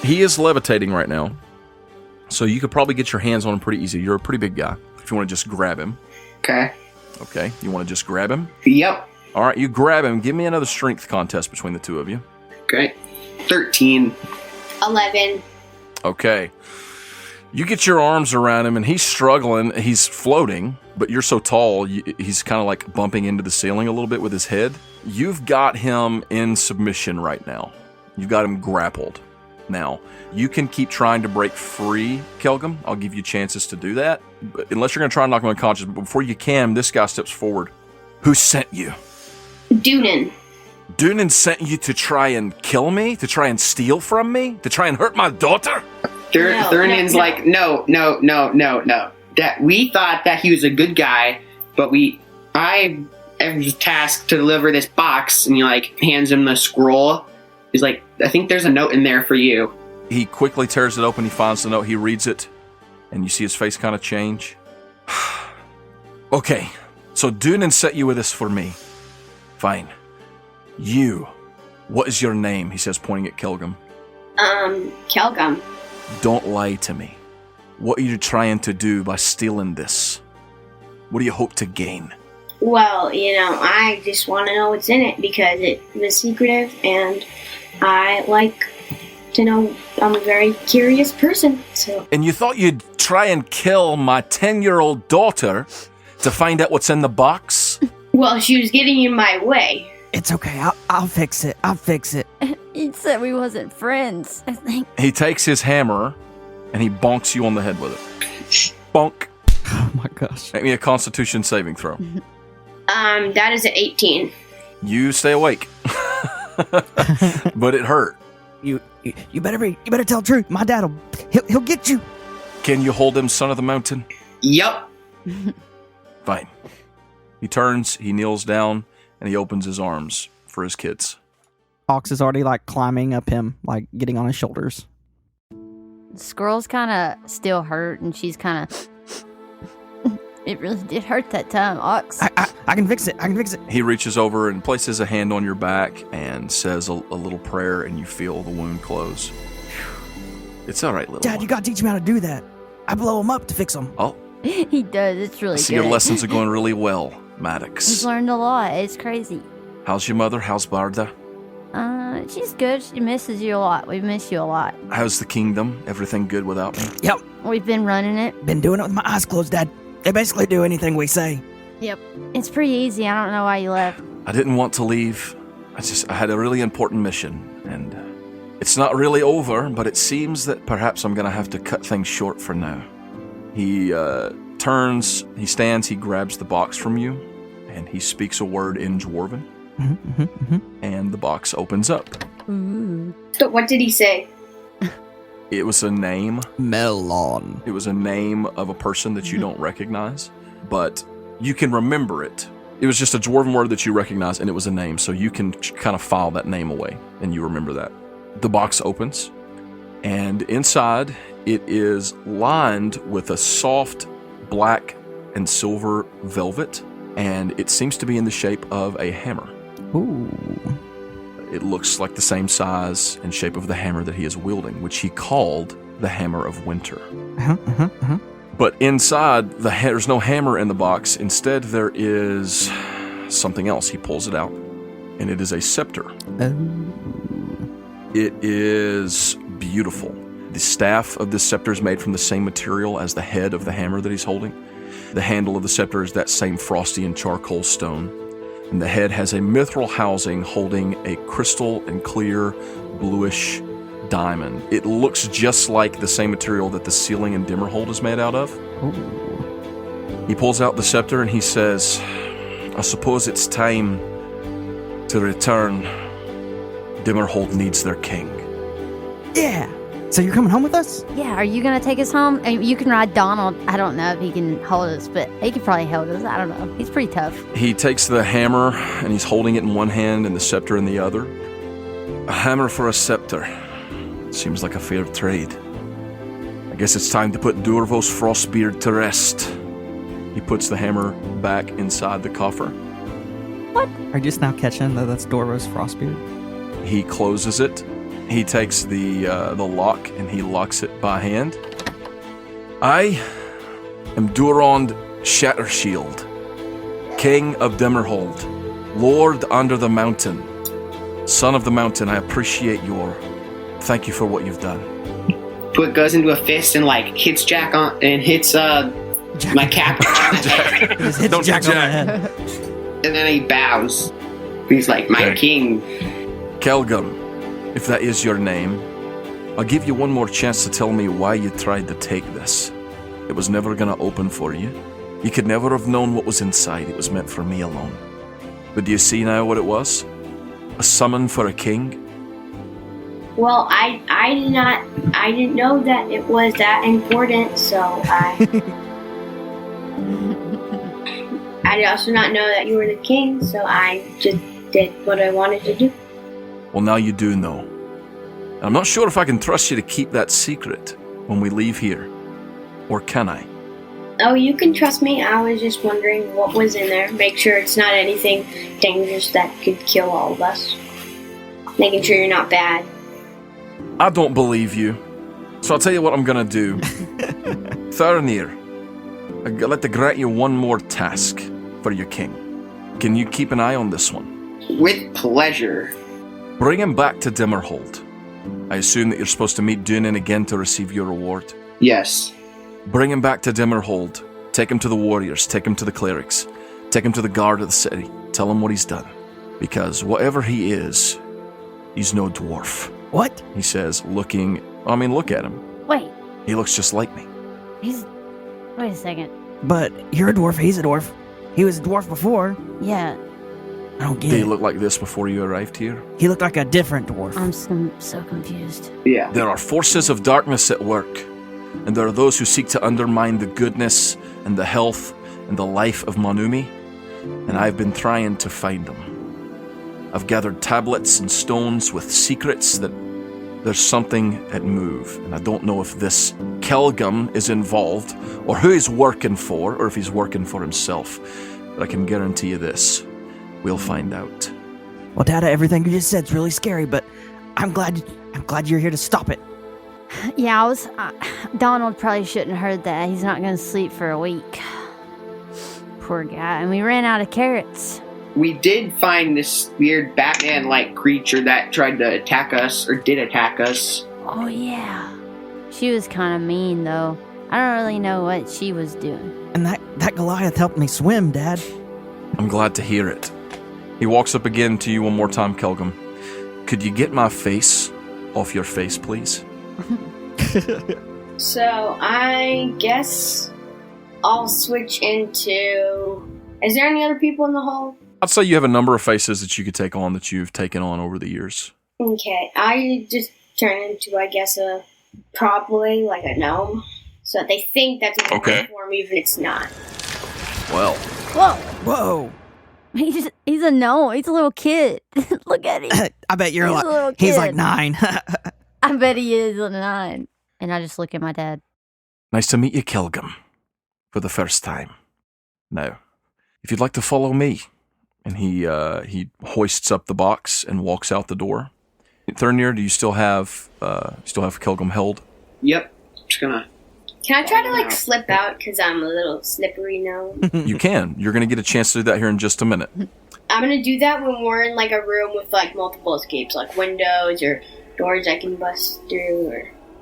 He is levitating right now. So you could probably get your hands on him pretty easy. You're a pretty big guy. If you want to just grab him. Okay. Okay, you want to just grab him? Yep. All right, you grab him. Give me another strength contest between the two of you. Okay. 13. 11. Okay. You get your arms around him, and he's struggling. He's floating, but you're so tall, he's kind of like bumping into the ceiling a little bit with his head. You've got him in submission right now. You've got him grappled. Now, you can keep trying to break free, Kelgum. I'll give you chances to do that, but unless you're going to try and knock him unconscious. But before you can, this guy steps forward. Who sent you? Doonan. Doonan sent you to try and kill me? To try and steal from me? To try and hurt my daughter? Thurnan's like, no. That we thought that he was a good guy, but I was tasked to deliver this box, and he like hands him the scroll. He's like, I think there's a note in there for you. He quickly tears it open. He finds the note. He reads it, and you see his face kind of change. Okay, so Doonan set you with this for me. Fine. You, what is your name? He says, pointing at Kelgum. Kelgum. Don't lie to me. What are you trying to do by stealing this? What do you hope to gain? Well, I just want to know what's in it because it was secretive, and I like to know. I'm a very curious person, so. And you thought you'd try and kill my 10-year-old daughter to find out what's in the box? Well, she was getting in my way. It's okay. I'll fix it. I'll fix it. He said we wasn't friends, I think. He takes his hammer, and he bonks you on the head with it. Bonk. Oh my gosh. Make me a Constitution saving throw. That is an 18. You stay awake. But it hurt. You better tell the truth. My dad'll he'll get you. Can you hold him, son of the mountain? Yup. Fine. He turns, he kneels down, and he opens his arms for his kids. Ox is already like climbing up him, like getting on his shoulders. Squirrel's kind of still hurt, and she's kind of... It really did hurt that time, Ox. I can fix it. I can fix it. He reaches over and places a hand on your back and says a little prayer, and you feel the wound close. It's all right, little Dad, one. you gotta teach me how to do that. I blow him up to fix him. Oh, He does. It's really I see good. your lessons are going really well, He's Maddox. learned a lot. It's crazy. How's your mother? How's Barda? She's good. She misses you a lot. We miss you a lot. How's the kingdom? Everything good without me? Yep. We've been running it. Been doing it with my eyes closed, Dad. They basically do anything we say. Yep. It's pretty easy. I don't know why you left. I didn't want to leave. I had a really important mission, and it's not really over, but it seems that perhaps I'm going to have to cut things short for now. He turns, he stands, he grabs the box from you, and he speaks a word in Dwarven, and the box opens up. Ooh. So what did he say? It was a name. Melon. It was a name of a person that you don't recognize, but you can remember it. It was just a Dwarven word that you recognize, and it was a name, so you can kind of file that name away, and you remember that. The box opens, and inside it is lined with a soft black and silver velvet, and it seems to be in the shape of a hammer. Ooh. It looks like the same size and shape of the hammer that he is wielding, which he called the Hammer of Winter. But inside, there's no hammer in the box. Instead, there is something else. He pulls it out, and it is a scepter. It is beautiful. The staff of this scepter is made from the same material as the head of the hammer that he's holding. The handle of the scepter is that same frosty and charcoal stone. And the head has a mithril housing holding a crystal and clear bluish diamond. It looks just like the same material that the ceiling in Dimmerhold is made out of. Ooh. He pulls out the scepter and he says, I suppose it's time to return. Dimmerhold needs their king. Yeah. So you're coming home with us? Yeah, are you going to take us home? I mean, you can ride Donald. I don't know if he can hold us, but he can probably hold us. I don't know. He's pretty tough. He takes the hammer and he's holding it in one hand and the scepter in the other. A hammer for a scepter. Seems like a fair trade. I guess it's time to put Durvos Frostbeard to rest. He puts the hammer back inside the coffer. Are you just now catching that that's Dorvo's Frostbeard? He closes it. He takes the lock and he locks it by hand. I am Durand Shattershield, King of Dimmerhold, Lord under the mountain, Son of the mountain. I appreciate Thank you for what you've done. goes into a fist and like hits Jack on and hits my cap. Just hits Don't Jack on the Jack. head. And then he bows. He's like, my Okay. king. Kelgum, if that is your name, I'll give you one more chance to tell me why you tried to take this. It was never gonna open for you. You could never have known what was inside. It was meant for me alone. But do you see now what it was? A summon for a king? Well, I didn't know that it was that important, so I also not know that you were the king, so I just did what I wanted to do. Well, now you do know. And I'm not sure if I can trust you to keep that secret when we leave here. Or can I? Oh, you can trust me. I was just wondering what was in there. Make sure it's not anything dangerous that could kill all of us. Making sure you're not bad. I don't believe you. So I'll tell you what I'm gonna do. Thurnir, I'd like to grant you one more task for your king. Can you keep an eye on this one? With pleasure. Bring him back to Dimmerhold. I assume that you're supposed to meet Dunin again to receive your reward. Yes. Bring him back to Dimmerhold. Take him to the warriors. Take him to the clerics. Take him to the guard of the city. Tell him what he's done. Because whatever he is, he's no dwarf. What? He says, look at him. Wait, He looks just like me. wait a second. But you're a dwarf, he's a dwarf. He was a dwarf before. Yeah, I don't get Did he it. look like this before you arrived here? He looked like a different dwarf. I'm so confused. Yeah. There are forces of darkness at work, and there are those who seek to undermine the goodness and the health and the life of Manumi, and I've been trying to find them. I've gathered tablets and stones with secrets that there's something at move, and I don't know if this Kelgum is involved, or who he's working for, or if he's working for himself. But I can guarantee you this. We'll find out. Well, Dada, everything you just said's really scary, but I'm glad you're here to stop it. Yeah, Donald probably shouldn't have heard that. He's not going to sleep for a week. Poor guy. And we ran out of carrots. We did find this weird Batman-like creature that tried to attack us, or did attack us. Oh, yeah. She was kind of mean, though. I don't really know what she was doing. And that Goliath helped me swim, Dad. I'm glad to hear it. He walks up again to you one more time, Kelgum. Could you get my face off your face, please? So I guess I'll switch into. Is there any other people in the hall? I'd say you have a number of faces that you could take on that you've taken on over the years. Okay, I just turn into, I guess, probably like a gnome. So they think that's a Okay. form, even if it's not. Well, Whoa! Whoa! He's a gnome. He's a little kid. Look at him. I bet you're He's a little like he's like kid. 9. I bet he is a 9. And I just look at my dad. nice to meet you, Kelgum, for the first time. Now, if you'd like to follow me, and he hoists up the box and walks out the door. Thurnir, do you still have Kelgum held? Yep. Just gonna. Can I try to like slip out because I'm a little slippery gnome? You can. You're going to get a chance to do that here in just a minute. I'm gonna do that when we're in like a room with like multiple escapes, like windows or doors I can bust through.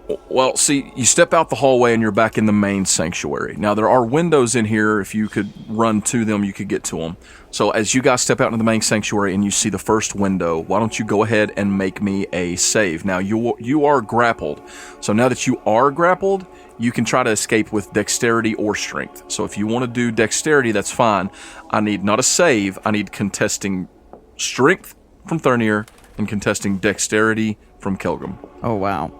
Or Well, see, you step out the hallway and you're back in the main sanctuary. Now, there are windows in here. If you could run to them, you could get to them. So as you guys step out into the main sanctuary and you see the first window, why don't you go ahead and make me a save? Now, you are grappled. So now that you are grappled, you can try to escape with dexterity or strength. So if you want to do dexterity, that's fine. I need not a save. I need contesting strength from Thurnir and contesting dexterity from Kelgum. Oh wow.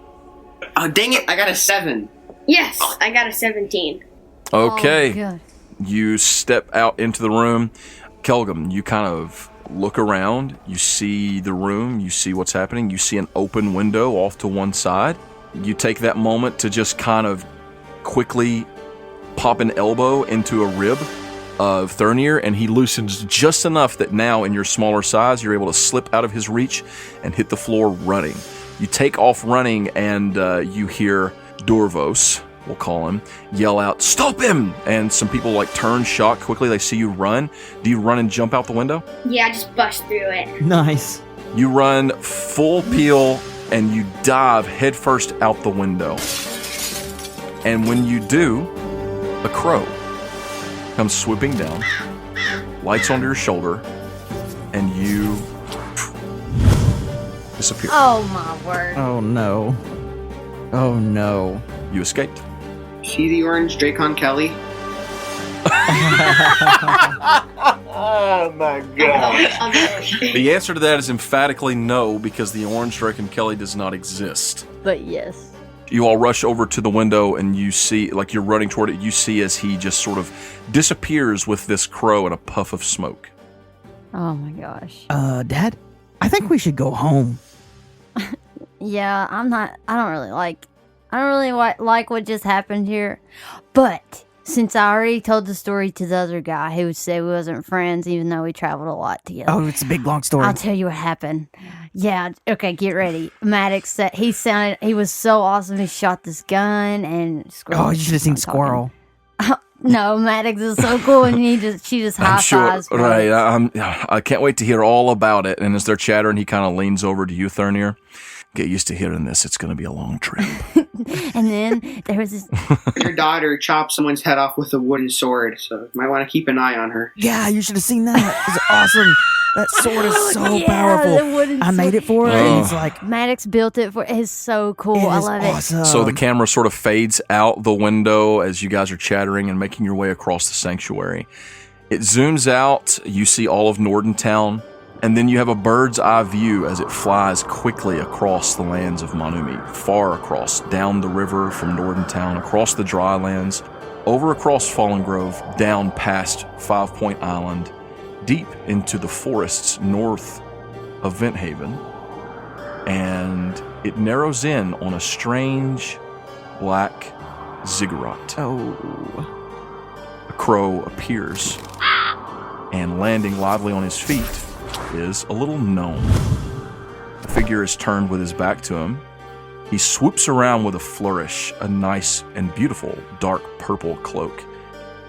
Oh, dang it. I got a 7. yes, I got a 17. Okay. Oh, good. You step out into the room. Kelgum, you kind of look around. You see the room. You see what's happening. You see an open window off to one side. You take that moment to just kind of quickly pop an elbow into a rib of Thurnir, and he loosens just enough that now, in your smaller size, you're able to slip out of his reach and hit the floor running. You take off running, and you hear Dorvos, we'll call him, yell out, "Stop him!" And some people turn shocked quickly. They see you run. Do you run and jump out the window? Yeah, I just bust through it. Nice. You run full peel and you dive headfirst out the window. And when you do, a crow comes swooping down, lights onto your shoulder, and you disappear. Oh my word. Oh no. Oh no. You escaped. See the orange Dracon Kelly? Oh my god. The answer to that is emphatically no, because the orange Dracon Kelly does not exist. But yes. You all rush over to the window and you see, like you're running toward it, you see as he just sort of disappears with this crow in a puff of smoke. Oh my gosh. Dad, I think we should go home. Yeah, I don't really like what just happened here. But since I already told the story to the other guy who would say we wasn't friends even though we traveled a lot together. Oh, it's a big long story. I'll tell you what happened. Yeah, okay, get ready. Maddox said he was so awesome. He shot this gun and Squirrel. Oh, you should have seen Squirrel. No, Maddox is so cool, and she just high I'm sure, fives. right? I can't wait to hear all about it. And as they're chattering, he kind of leans over to you, Thurnir. Get used to hearing this. It's going to be a long trip. And then there was this. Your daughter chopped someone's head off with a wooden sword, so you might want to keep an eye on her. Yeah, you should have seen that. It was awesome. That sword is so Yeah, powerful. the wooden I made it for her, and it's like, Maddox built it for. It's so cool. it I is love awesome. So the camera sort of fades out the window as you guys are chattering and making your way across the sanctuary. It zooms out. You see all of Nordentown. And then you have a bird's eye view as it flies quickly across the lands of Manumi, far across, down the river from Nordentown, across the dry lands, over across Fallen Grove, down past 5 Point Island, deep into the forests north of Vent Haven. And it narrows in on a strange black ziggurat. Oh. A crow appears, and landing lively on his feet is a little gnome. The figure is turned with his back to him. He swoops around with a flourish, a nice and beautiful dark purple cloak.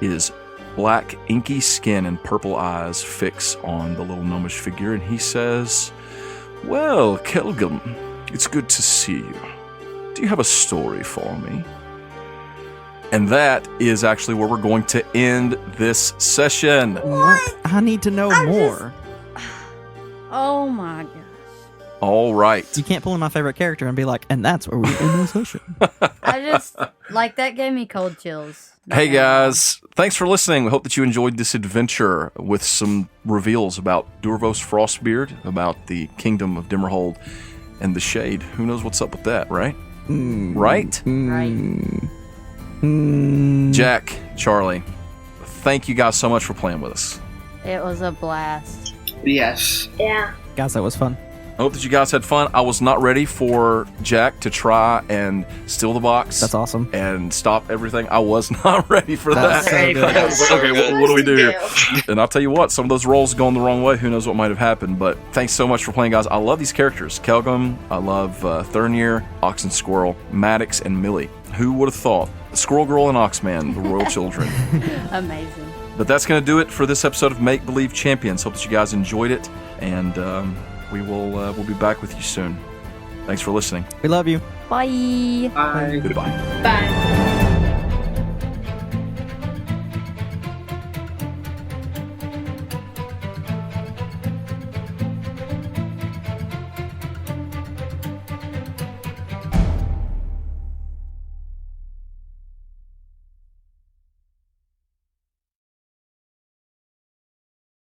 His black, inky skin and purple eyes fix on the little gnomish figure, and he says, "Well, Kelgum, it's good to see you. Do you have a story for me?" And that is actually where we're going to end this session. What? I need to know more. Oh my gosh. All right. You can't pull in my favorite character and be like, and that's where we end the session. I just that gave me cold chills. Hey guys, thanks for listening. We hope that you enjoyed this adventure with some reveals about Durvos Frostbeard, about the Kingdom of Dimmerhold, and the Shade. Who knows what's up with that, right? Right? Right. Jack, Charlie, thank you guys so much for playing with us. It was a blast. Yes. Yeah. Guys, that was fun. I hope that you guys had fun. I was not ready for Jack to try and steal the box. That's awesome. And stop everything. I was not ready for that. That's so good. I was like, okay, what do we do here? And I'll tell you what, some of those rolls going the wrong way. Who knows what might have happened? But thanks so much for playing, guys. I love these characters. Kelgum, I love Thurnir, Ox and Squirrel, Maddox, and Millie. Who would have thought? Squirrel Girl and Oxman, the royal children. Amazing. But that's going to do it for this episode of Make Believe Champions. Hope that you guys enjoyed it. And we'll be back with you soon. Thanks for listening. We love you. Bye. Bye. Goodbye. Bye.